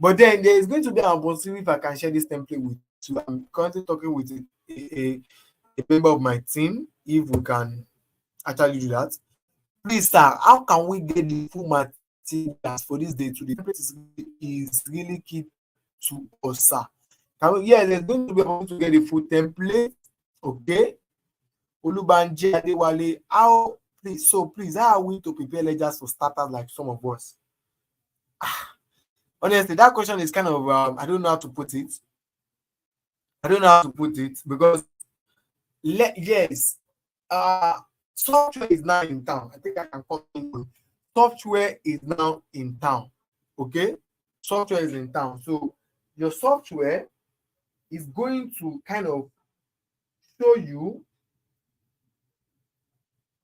But then there is going to be an opportunity if I can share this template with you. I'm currently talking with a member of my team if we can actually do that. Please, sir, how can we get the full materials for this day? To the template is really key to us, sir. Yeah, there's going to be able to get the full template. Okay. Olubanji Adewale, please, how are we to prepare ledgers for starters like some of us? Honestly, that question is kind of I don't know how to put it. Because yes, software is now in town. I think I can call it. Software is now in town. Okay, software is in town. So your software is going to kind of show you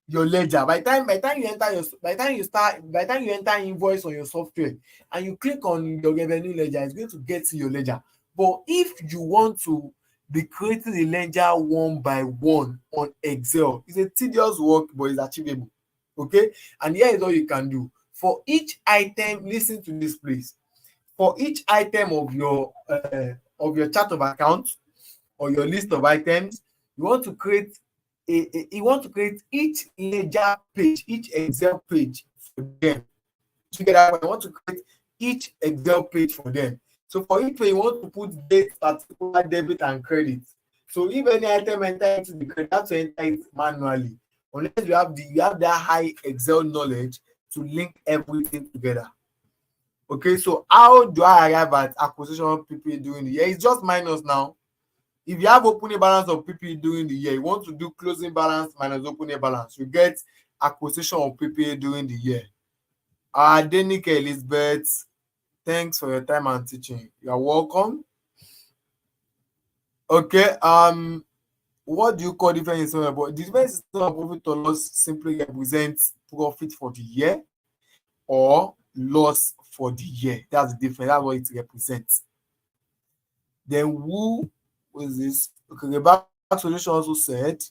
your ledger. By the time you enter your by the time you start by the time you enter invoice on your software and you click on your revenue ledger, it's going to get to your ledger. But if you want to be creating the ledger one by one on Excel, it's a tedious work, but it's achievable. Okay, and here is all you can do. For each item, listen to this please. For each item of your chart of accounts or your list of items, you want to create you want to create each ledger page, each Excel page for them. Together, you want to create each Excel page for them. So for each page, you want to put date, particular debit, and credit. So if any item enter into the credit, you have to enter it manually. Unless you have that high Excel knowledge to link everything together. Okay, so how do I arrive at acquisition of PPA during the year? It's just minus now. If you have opening balance of PPA during the year, you want to do closing balance minus opening balance. You get acquisition of PPA during the year. Denike Elizabeth, thanks for your time and teaching. You are welcome. Okay, what do you call different instrument? But the different instrument of profit or loss simply represents profit for the year or loss for the year. That's the difference. That's what it represents. Then who was this? Okay, the back solution also said,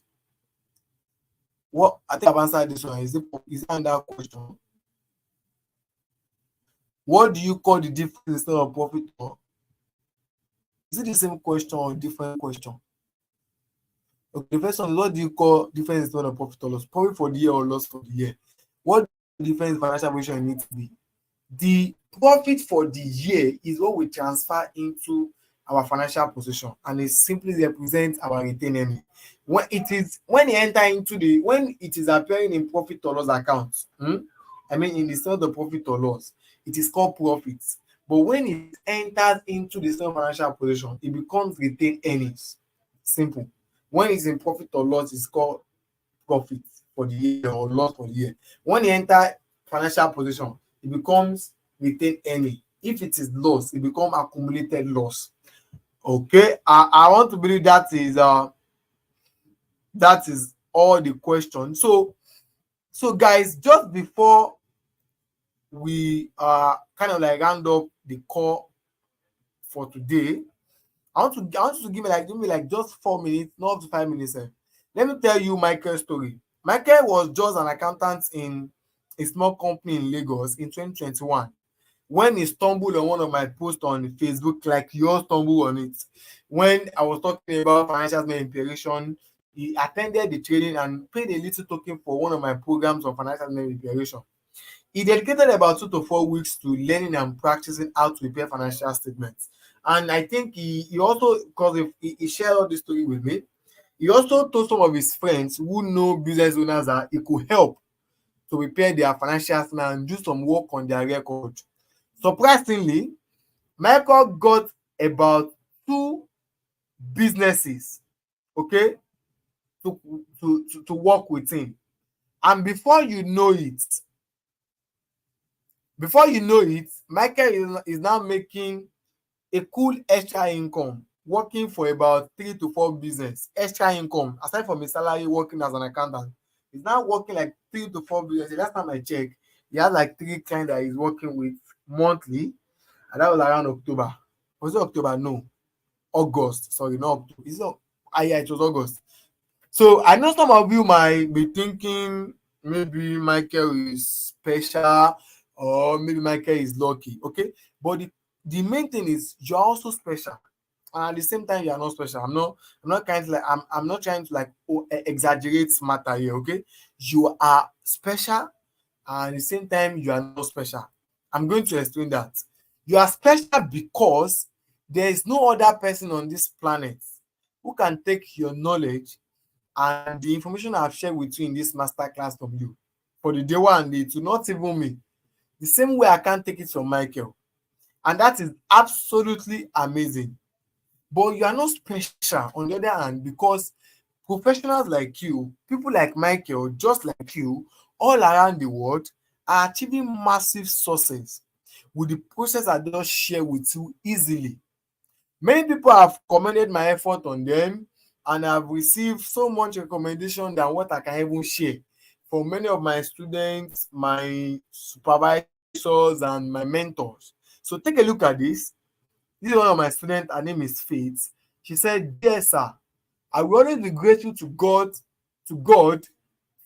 what I think I've answered this one. Is it another question? What do you call the difference instead of profit or? Is it the same question or different question? Okay, the first one, what do you call difference instead of profit or loss? Profit for the year or loss for the year? What the difference financial position needs to be? The profit for the year is what we transfer into our financial position, and it simply represents our retained earnings. When it is appearing in profit or loss accounts, I mean in the sale of profit or loss, it is called profit. But when it enters into the same financial position, it becomes retained earnings. Simple. When it's in profit or loss, it's called profit for the year or loss for the year. When it enters financial position, it becomes retained earning. If it is loss, it becomes accumulated loss. Okay, I want to believe that is all the questions. So guys, just before we kind of like round up the call for today, I want you to give me like just 4 minutes, not up to 5 minutes. Let me tell you Michael's story. Michael was just an accountant in a small company in Lagos in 2021 when he stumbled on one of my posts on Facebook, like you all stumbled on it. When I was talking about financial preparation, he attended the training and paid a little token for one of my programs on financial preparation. He dedicated about 2 to 4 weeks to learning and practicing how to prepare financial statements. And I think he also, because he shared all this story with me, he also told some of his friends who know business owners that he could help to prepare their financial statement and do some work on their record. Surprisingly, Michael got about 2 businesses, okay, to work with him. And before you know it, Michael is now making a cool extra income, working for about 3 to 4 business. Extra income, aside from his salary working as an accountant, he's now working like 3 to 4 business. Last time I checked, he has like 3 clients that he's working with monthly, and that was around October. Was it October? No, August. Sorry, not October. Yeah, it was August. So I know some of you might be thinking maybe Michael is special or maybe Michael is lucky. Okay, but the main thing is you're also special, and at the same time you are not special. I'm not trying to like exaggerate matter here. Okay, you are special, and at the same time you are not special. I'm going to explain that. You are special because there is no other person on this planet who can take your knowledge and the information I've shared with you in this masterclass from you for the day 1 and day 2, not even me. The same way I can't take it from Michael. And that is absolutely amazing. But you are not special on the other hand, because professionals like you, people like Michael, just like you, all around the world are achieving massive success with the process I just share with you easily. Many people have commended my effort on them, and I've received so much recommendation than what I can even share for many of my students, my supervisors, and my mentors. So take a look at this. This is one of my students. Her name is Faith. She said, "Dear sir, I will always be grateful to God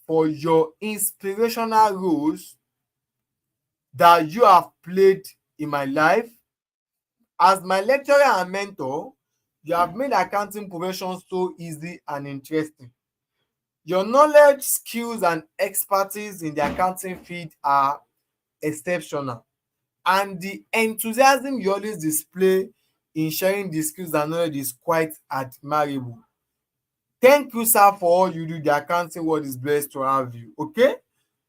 for your inspirational roles that you have played in my life. As my lecturer and mentor, you have made accounting profession so easy and interesting. Your knowledge, skills, and expertise in the accounting field are exceptional, and the enthusiasm you always display in sharing the skills and knowledge is quite admirable. Thank you, sir, for all you do. The accounting world is blessed to have you." Okay?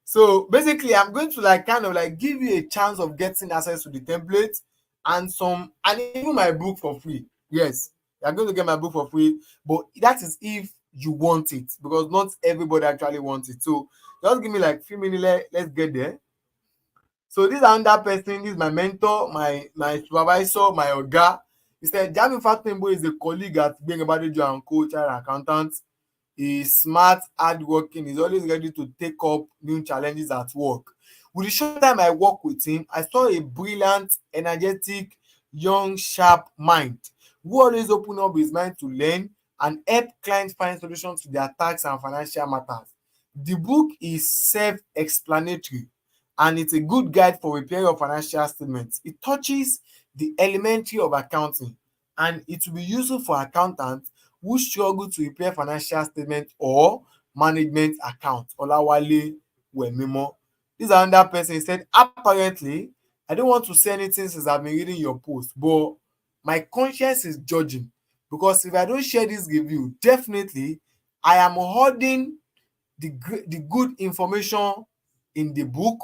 So basically, I'm going to like kind of like give you a chance of getting access to the template and even my book for free. Yes, you're going to get my book for free, but that is if you want it, because not everybody actually wants it. So just give me like few minutes. Let's get there. So this is another person. This is my mentor, my supervisor, my oga. He said Jami Fatimbo is a colleague at Bengabadejo and Co. Chartered Accountant. He's smart, hardworking. He's always ready to take up new challenges at work. With the short time I work with him, I saw a brilliant, energetic, young, sharp mind who always open up his mind to learn and help clients find solutions to their tax and financial matters. The book is self-explanatory and it's a good guide for preparing your financial statements. It touches the elementary of accounting and it will be useful for accountants who struggle to prepare financial statement or management account. Olawale Wemimo. This is another person. He said, apparently, I don't want to say anything since I've been reading your post, but my conscience is judging because if I don't share this review, definitely I am holding the good information in the book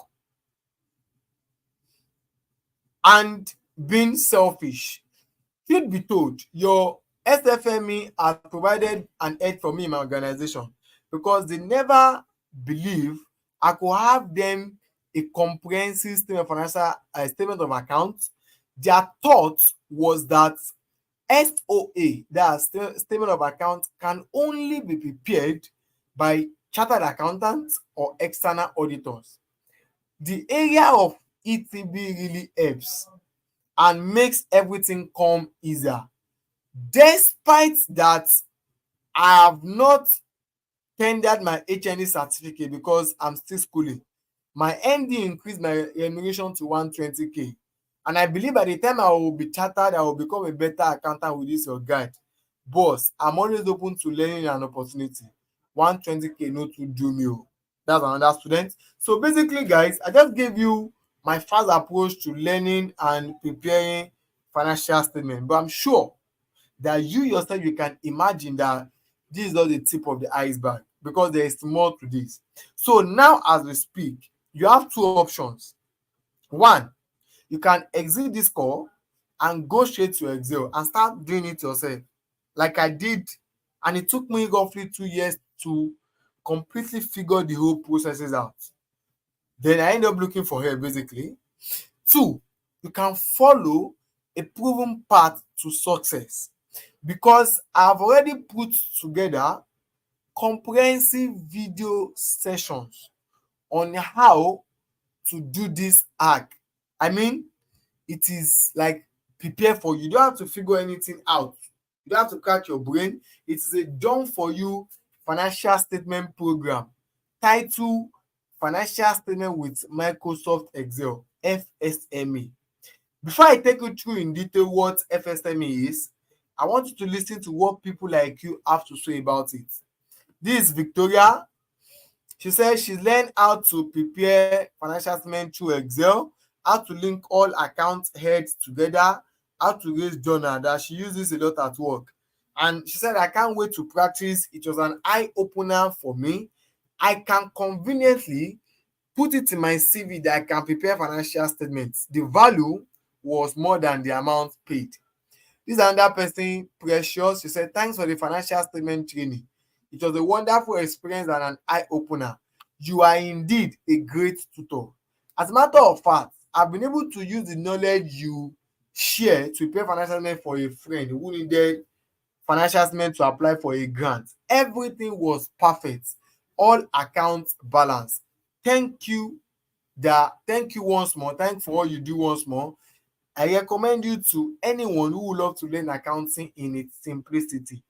and being selfish. Truth be told, your SFME has provided an edge for me in my organization because they never believe I could have them a comprehensive statement of accounts. Their thought was that SOA, that statement of accounts, can only be prepared by chartered accountants or external auditors. The area of ETB really helps and makes everything come easier. Despite that, I have not tendered my HND certificate because I'm still schooling. My MD increased my remuneration to 120k. And I believe by the time I will be chartered, I will become a better accountant with this your guide. Boss, I'm always open to learning an opportunity. 120k no to do me. That's another student. So basically, guys, I just gave you my first approach to learning and preparing financial statement. But I'm sure that you yourself you can imagine that this is not the tip of the iceberg because there is more to this. So now as we speak, you have two options. One, you can exit this call and go straight to Excel and start doing it yourself like I did, and it took me roughly 2 years to completely figure the whole processes out. Then I ended up looking for help basically. Two, you can follow a proven path to success because I've already put together comprehensive video sessions on how to do this hack. I mean, it is like prepare for you. You don't have to figure anything out. You don't have to crack your brain. It is a done for you financial statement program titled Financial Statement with Microsoft Excel, FSME. Before I take you through in detail what FSME is, I want you to listen to what people like you have to say about it. This is Victoria. She says she learned how to prepare financial statement through Excel, how to link all account heads together, how to raise journal, that she uses a lot at work. And she said, I can't wait to practice. It was an eye-opener for me. I can conveniently put it in my CV that I can prepare financial statements. The value was more than the amount paid. This is another person, Precious. She said, thanks for the financial statement training. It was a wonderful experience and an eye-opener. You are indeed a great tutor. As a matter of fact, I've been able to use the knowledge you share to prepare financial statement for a friend who needed financial statement to apply for a grant. Everything was perfect. all account balance. Thank you once more. Thank you for all you do once more. I recommend you to anyone who would love to learn accounting in its simplicity.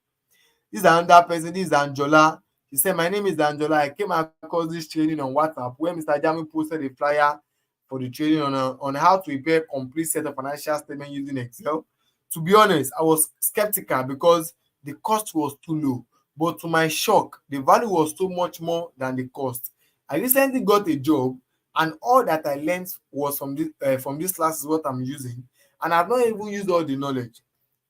This is another person. This is Anjola. He said, my name is Anjola. I came across this training on WhatsApp where Mr. Jami posted a flyer for the training on how to prepare a complete set of financial statements using Excel. To be honest, I was skeptical because the cost was too low. But to my shock, the value was so much more than the cost. I recently got a job, and all that I learned was from this class is what I'm using, and I've not even used all the knowledge.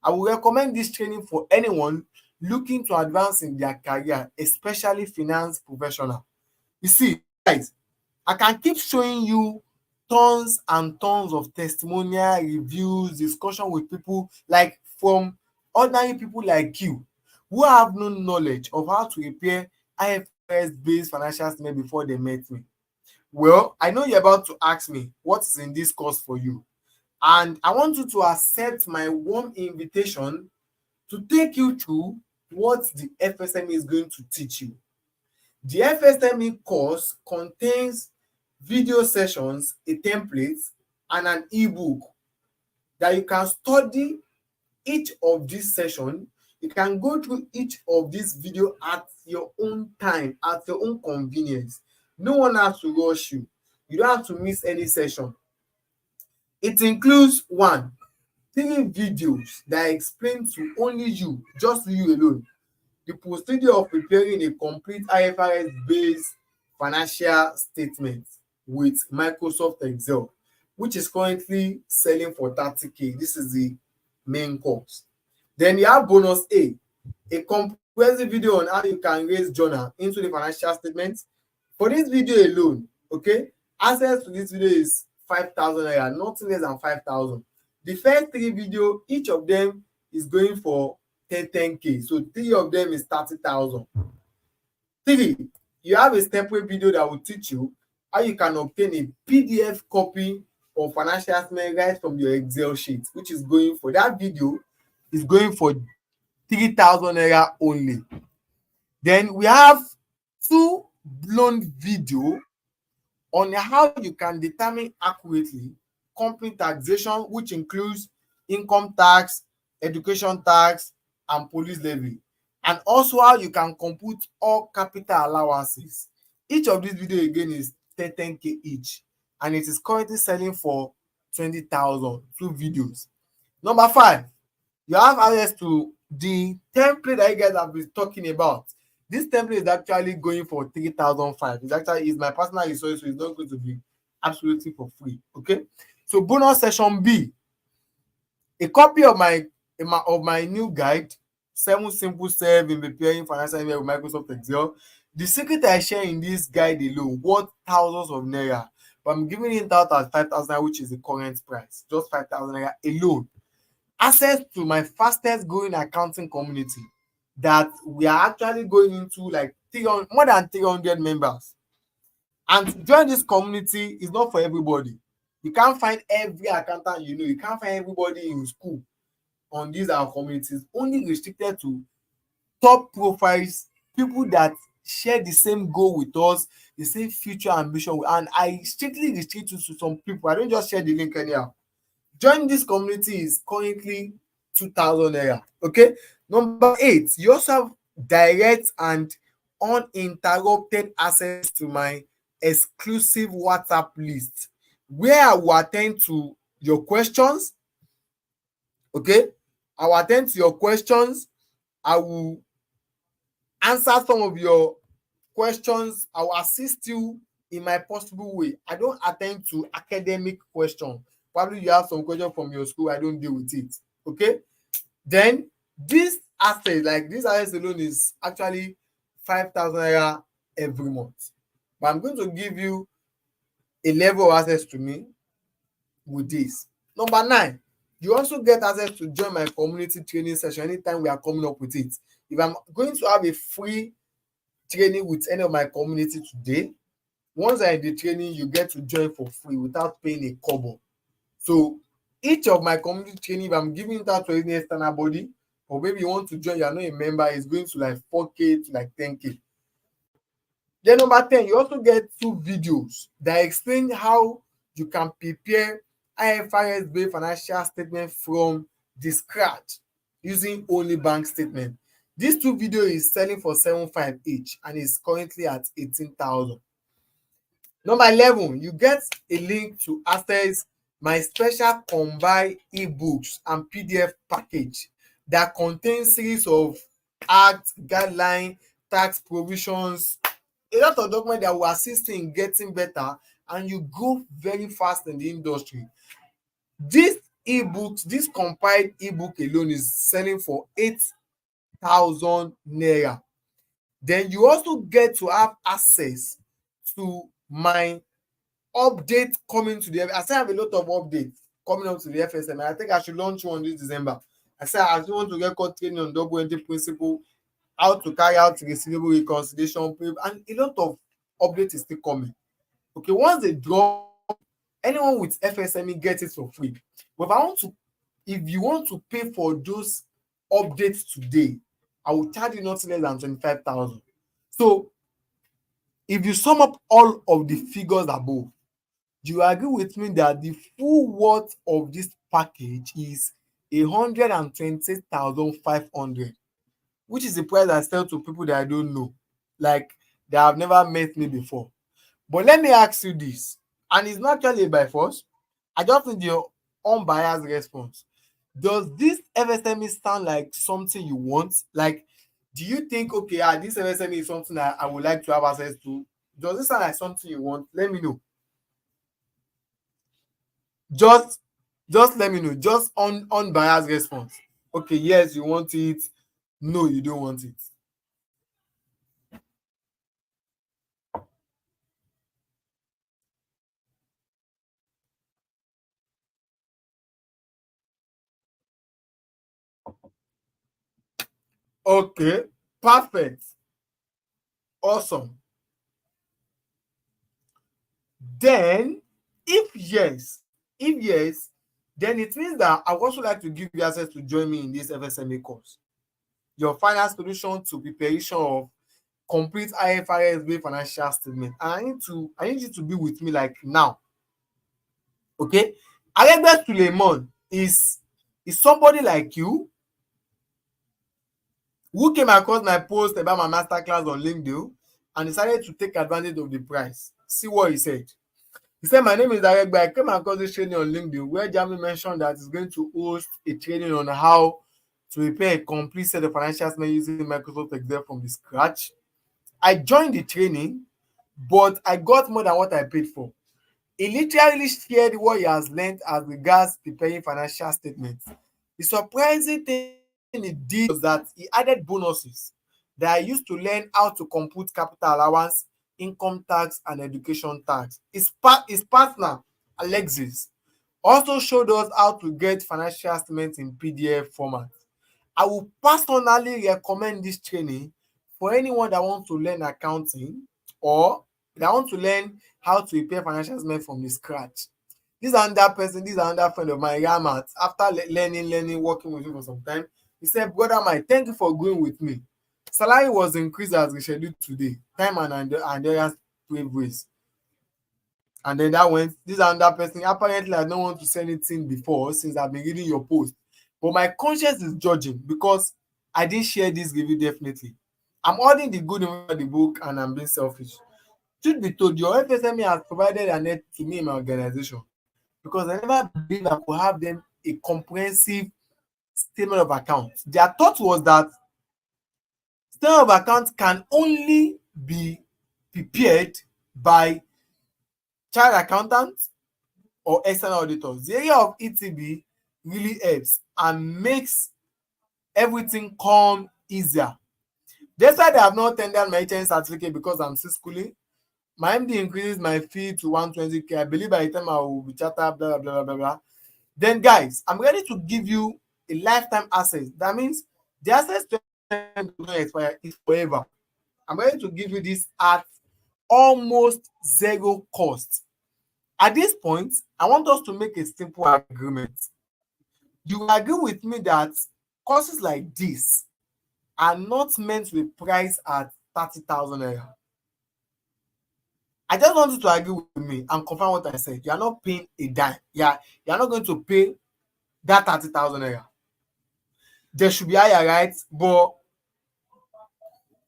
I will recommend this training for anyone looking to advance in their career, especially finance professional. You see, guys, I can keep showing you tons and tons of testimonial reviews, discussion with people like from ordinary people like you who have no knowledge of how to prepare IFRS-based financial statement before they met me. Well, I know you're about to ask me what is in this course for you, and I want you to accept my warm invitation to take you through what the FSME is going to teach you. The FSME course contains video sessions, a template, and an ebook that you can study each of these sessions. You can go through each of these videos at your own time, at your own convenience. No one has to rush you. You don't have to miss any session. It includes 1, 3 videos that explain to only you, just to you alone, the procedure of preparing a complete IFRS-based financial statement with Microsoft Excel, which is currently selling for 30K. This is the main course. Then you have bonus A comprehensive video on how you can raise journal into the financial statement. For this video alone, okay, access to this video is 5,000 naira, nothing less than 5,000. The first 3 video, each of them is going for 10K. So 3 of them is 30,000. 3, you have a separate video that will teach you how you can obtain a PDF copy of financial statement right from your Excel sheet, which is going for, that video is going for 3,000 naira only. Then we have 2 blown video on how you can determine accurately company taxation, which includes income tax, education tax, and police levy, and also how you can compute all capital allowances. Each of these videos again is 10K each, and it is currently selling for 20,000. 2 videos. Number 5, you have access to the template that you guys have been talking about. This template is actually going for 3,500. It's actually my personal resource, so it's not going to be absolutely for free. Okay. So bonus session B, a copy of my new guide, 7 simple steps in preparing financial statement with Microsoft Excel. The secret I share in this guide alone worth thousands of naira, but I'm giving it out at 5,000 naira, which is the current price. Just 5,000 naira alone. Access to my fastest growing accounting community that we are actually going into like more than 300 members. And to join this community is not for everybody. You can't find every accountant you know. You can't find everybody in school on these our communities. Only restricted to top profiles, people that share the same goal with us, the same future ambition. And I strictly restrict you to some people. I don't just share the link anyhow. Join this community is currently 2,000 naira. Okay. Number 8, you also have direct and uninterrupted access to my exclusive WhatsApp list, where I will attend to your questions. Okay, I will attend to your questions. I will answer some of your questions. I will assist you in my possible way. I don't attend to academic questions. Probably you have some question from your school, I don't deal with it. Okay. Then this asset, like this asset alone, is actually 5,000 naira every month. But I'm going to give you a level of access to me with this. Number 9, you also get access to join my community training session anytime we are coming up with it. If I'm going to have a free training with any of my community today, once I in the training, you get to join for free without paying a kobo. So each of my community training, if I'm giving that to any external body, or maybe you want to join, you are not a member, it's going to like 4K to like 10K. Then number 10, you also get 2 videos that explain how you can prepare IFRS-based financial statement from the scratch using only bank statement. These 2 videos is selling for 7,500 each and is currently at 18,000. Number 11, you get a link to access my special combined ebooks and PDF package that contains series of acts, guidelines, tax provisions, a lot of documents that will assist you in getting better and you grow very fast in the industry. This ebooks, this compiled ebook alone is selling for 8,000 naira. Then you also get to have access to my update coming to the I still have a lot of updates coming up to the FSM. I think I should launch one this December. I said I still want to get core training on double entry principle, how to carry out receivable reconciliation, and a lot of updates is still coming. Okay, once they drop, anyone with FSME gets it for free. But if you want to pay for those updates today, I will charge you not less than 25,000. So if you sum up all of the figures above, you agree with me that the full worth of this package is 120,500, which is the price I sell to people that I don't know, like they have never met me before. But let me ask you this, and it's not actually by force. I just need your unbiased response. Does this FSME sound like something you want? Like, do you think, okay, this FSME is something that I would like to have access to? Does it sound like something you want? Let me know. Just let me know. Just unbiased response. Okay, yes, you want it. No, you don't want it. Okay, perfect. Awesome. Then, if yes, then it means that I would also like to give you access to join me in this FSMA course. Your final solution to preparation of complete IFRS-based financial statement. And I need you to be with me like now. Okay? Aregbe Suleiman is somebody like you who came across my post about my masterclass on LinkedIn and decided to take advantage of the price. See what he said. He said, my name is Aregbe. I came across this training on LinkedIn where Jamie mentioned that he's going to host a training on how to prepare a complete set of financial statements using Microsoft Excel from the scratch. I joined the training, but I got more than what I paid for. He literally shared what he has learned as regards preparing financial statements. The surprising thing he did was that he added bonuses that I used to learn how to compute capital allowance, income tax, and education tax. His partner, Alexis, also showed us how to get financial statements in PDF format. I will personally recommend this training for anyone that wants to learn accounting or that wants to learn how to prepare financial statement from the scratch. This another person, this another friend of mine, Ramat, after learning, working with me for some time, he said, Brother Mike, thank you for going with me. Salary was increased as rescheduled today, time and endurance 12 ways. And then that went, this another person, apparently I don't want to say anything before since I've been reading your post. But my conscience is judging because I didn't share this review definitely. I'm holding the good in the book and I'm being selfish. Truth be told, your FSME has provided an edge to me in my organization because I never believed I could have them a comprehensive statement of accounts. Their thought was that statement of accounts can only be prepared by child accountants or external auditors. The area of ETB really helps and makes everything come easier. Despite I have not tendered my HN certificate because I'm still schooling, my MD increases my fee to 120k. I believe by the time I will be chartered, blah, blah, blah, blah. Then, guys, I'm ready to give you a lifetime access. That means the access to don't expire is forever. I'm ready to give you this at almost zero cost. At this point, I want us to make a simple agreement. You agree with me that courses like this are not meant to be priced at 30,000 naira. I just want you to agree with me and confirm what I said. You are not paying a dime. You are not going to pay that 30,000 naira. There should be higher, right? But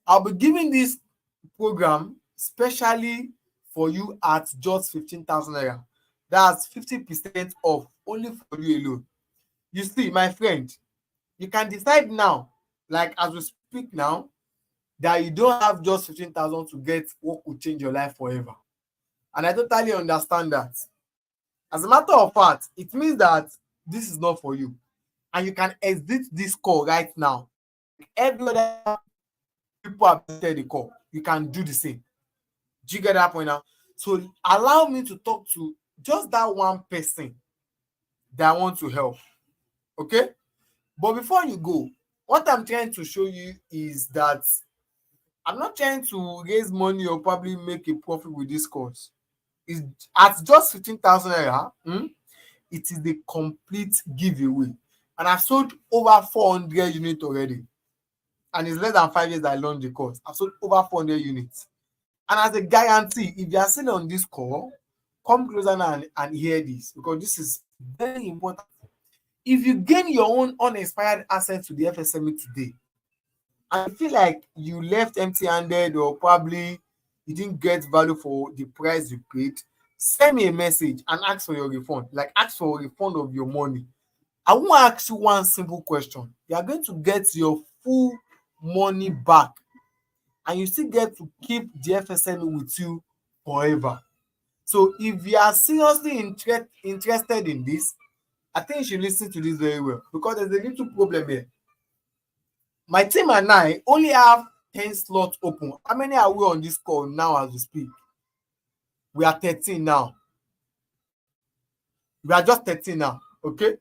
I'll be giving this program specially for you at just 15,000 naira. That's 50% off only for you alone. You see, my friend, you can decide now, like as we speak now, that you don't have just 15,000 to get what could change your life forever. And I totally understand that. As a matter of fact, it means that this is not for you. And you can exit this call right now. Every other people have exited the call. You can do the same. Do you get that point now? So allow me to talk to just that one person that I want to help. Okay? But before you go, what I'm trying to show you is that I'm not trying to raise money or probably make a profit with this course. It's at just 15,000 naira. It is the complete giveaway. And I've sold over 400 units already. And it's less than 5 years I launched the course. I've sold over 400 units. And as a guarantee, if you are still on this call, come closer now and hear this, because this is very important. If you gain your own unexpired assets to the FSME today, and you feel like you left empty-handed or probably you didn't get value for the price you paid, send me a message and ask for your refund. Like, ask for a refund of your money. I want to ask you one simple question. You are going to get your full money back, and you still get to keep the FSME with you forever. So if you are seriously interested in this, I think you should listen to this very well, because there's a little problem here. My team and I only have 10 slots open. How many are we on this call now as we speak? We are 13 now. We are just 13 now. Okay?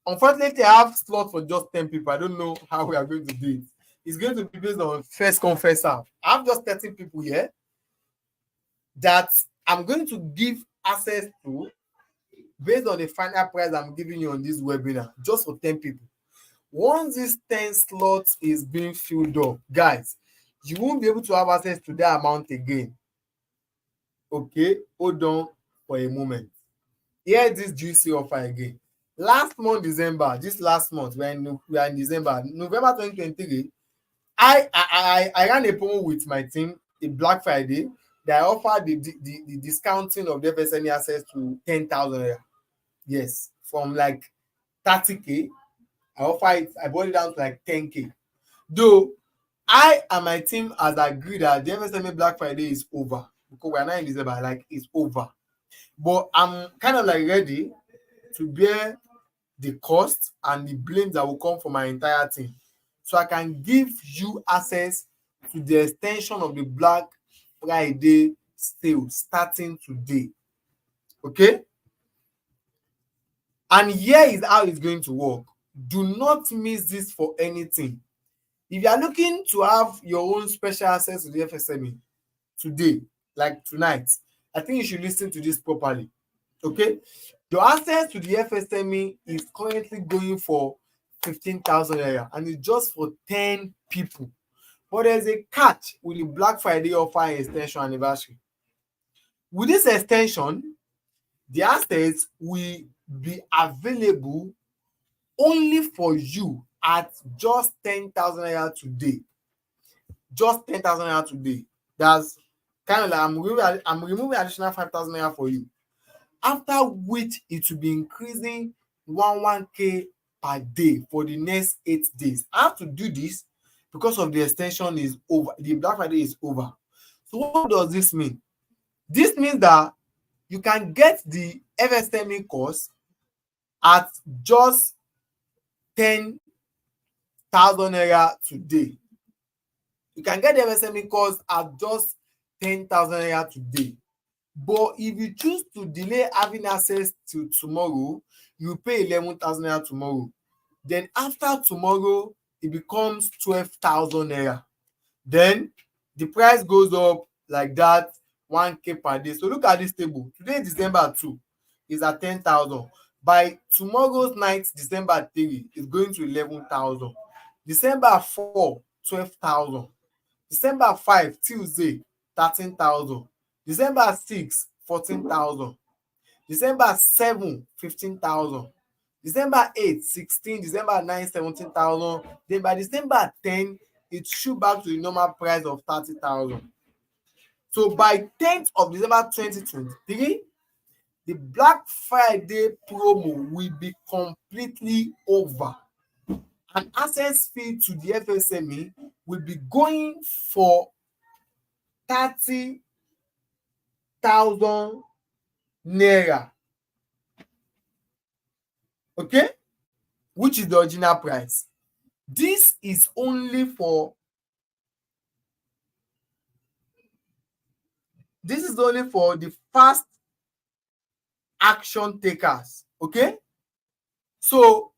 Unfortunately, I have slots for just 10 people. I don't know how we are going to do it. It's going to be based on first come, first serve. I have just 13 people here that I'm going to give access to based on the final price I'm giving you on this webinar, just for 10 people. Once this 10 slots is being filled up, guys, you won't be able to have access to that amount again. Okay, hold on for a moment. Here's this juicy offer again. Last month, December, this last month, we are in December, November 2023, I ran a promo with my team, a Black Friday, that I offered the discounting of the FSME access to 10,000 naira. Yes, from like 30K, I offer it, I brought it down to like 10K. Though I and my team has agreed that the FSME Black Friday is over, because we are now in December, like it's over. But I'm kind of like ready to bear the cost and the blame that will come from my entire team, so I can give you access to the extension of the Black Friday sale starting today. Okay? And here is how it's going to work. Do not miss this for anything. If you are looking to have your own special access to the FSME today, like tonight, I think you should listen to this properly. Okay? Your access to the FSME is currently going for 15,000 naira, and it's just for 10 people. But there's a catch with the Black Friday offer extension anniversary. With this extension, the assets will be available only for you at just 10,000 naira today. Just 10,000 naira today. That's kind of like I'm removing additional 5,000 naira for you. After which it will be increasing 1K per day for the next 8 days. I have to do this because of the extension is over. The Black Friday is over. So what does this mean? This means that you can get the FSME course at just 10,000 naira today. You can get the FSME course at just 10,000 naira today. But if you choose to delay having access to tomorrow, you pay 11,000 naira tomorrow. Then after tomorrow, it becomes 12,000 naira. Then the price goes up like that, 1K per day. So look at this table. Today, December 2, is at 10,000. By tomorrow's night, December 3, it's going to 11,000. December 4, 12,000. December 5, Tuesday, 13,000. December 6, 14,000. December 7, 15,000. December 8, 16. December 9, 17,000. Then by December 10, it shoot back to the normal price of 30,000. So by 10th of December 2023, the Black Friday promo will be completely over. An access fee to the FSME will be going for 30,000 naira. Okay? Which is the original price. This is only for the fast action takers. Okay? So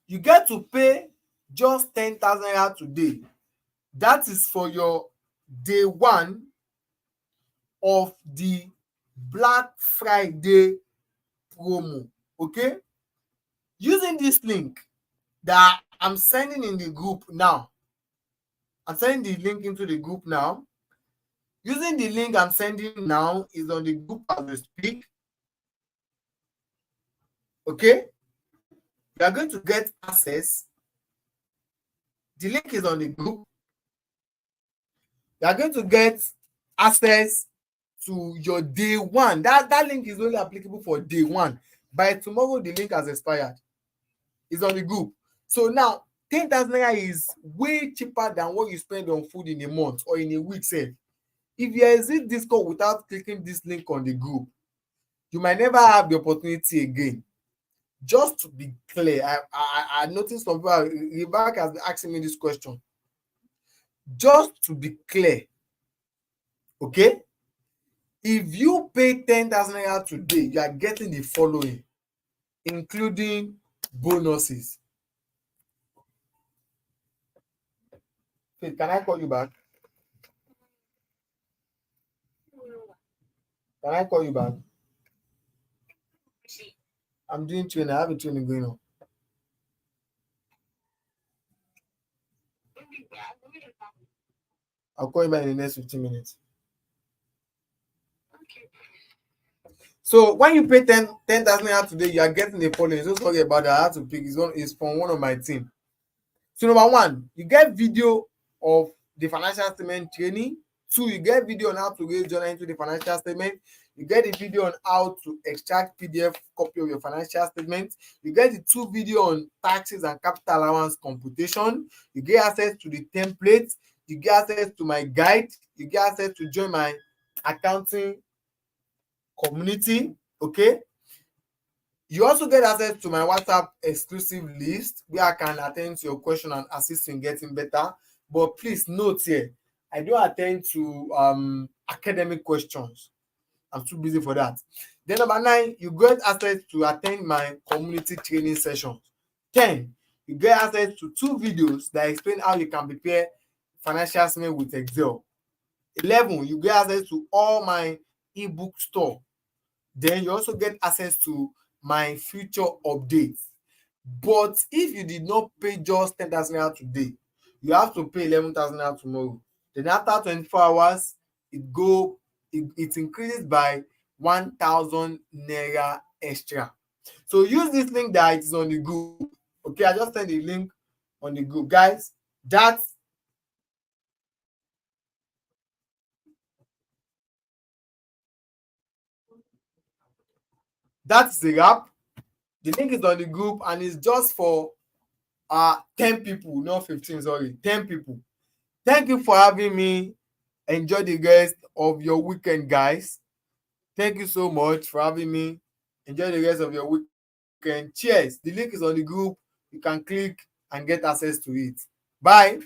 you get to pay just 10,000 naira today. That is for your day one of the Black Friday promo. Okay? Using this link that I'm sending in the group now. I'm sending the link into the group now. Using the link I'm sending now is on the group as we speak. Okay? You are going to get access. The link is on the group. You are going to get access to your day one. That link is only applicable for day one. By tomorrow, the link has expired. It's on the group. So now, 10,000 naira is way cheaper than what you spend on food in a month or in a week. Say, if you exit Discord without clicking this link on the group, you might never have the opportunity again. Just to be clear, I noticed some people, Rebecca has been asking me this question. Just to be clear, okay? If you pay 10,000 naira today, you are getting the following, including bonuses. Wait, can I call you back? Can I call you back? I'm doing training. I have a training going on. I'll call you back in the next 15 minutes. Okay. So when you pay 10,000 naira today, you are getting the following. Don't forget about that. I have to pick. It's from one of my team. So number one, you get video of the financial statement training. 2, you get video on how to raise journal into the financial statement. You get the video on how to extract PDF copy of your financial statement. You get the 2 video on taxes and capital allowance computation. You get access to the templates. You get access to my guide. You get access to join my accounting community. Okay. You also get access to my WhatsApp exclusive list where I can attend to your question and assist in getting better. But please note here, I don't attend to academic questions. I'm too busy for that. Then number 9, you get access to attend my community training sessions. 10, you get access to 2 videos that explain how you can prepare financial statement with Excel. 11, you get access to all my ebook store. Then you also get access to my future updates. But if you did not pay just 10,000 naira today, you have to pay 11,000 naira tomorrow. Then after 24 hours, it increases by 1,000 naira extra. So use this link that is on the group. Okay, I just sent the link on the group, guys. That's the wrap. The link is on the group and it's just for 10 people, not 15, sorry, 10 people. Thank you for having me. Enjoy the rest of your weekend, guys. Thank you so much for having me. Enjoy the rest of your weekend. Cheers. The link is on the group. You can click and get access to it. Bye.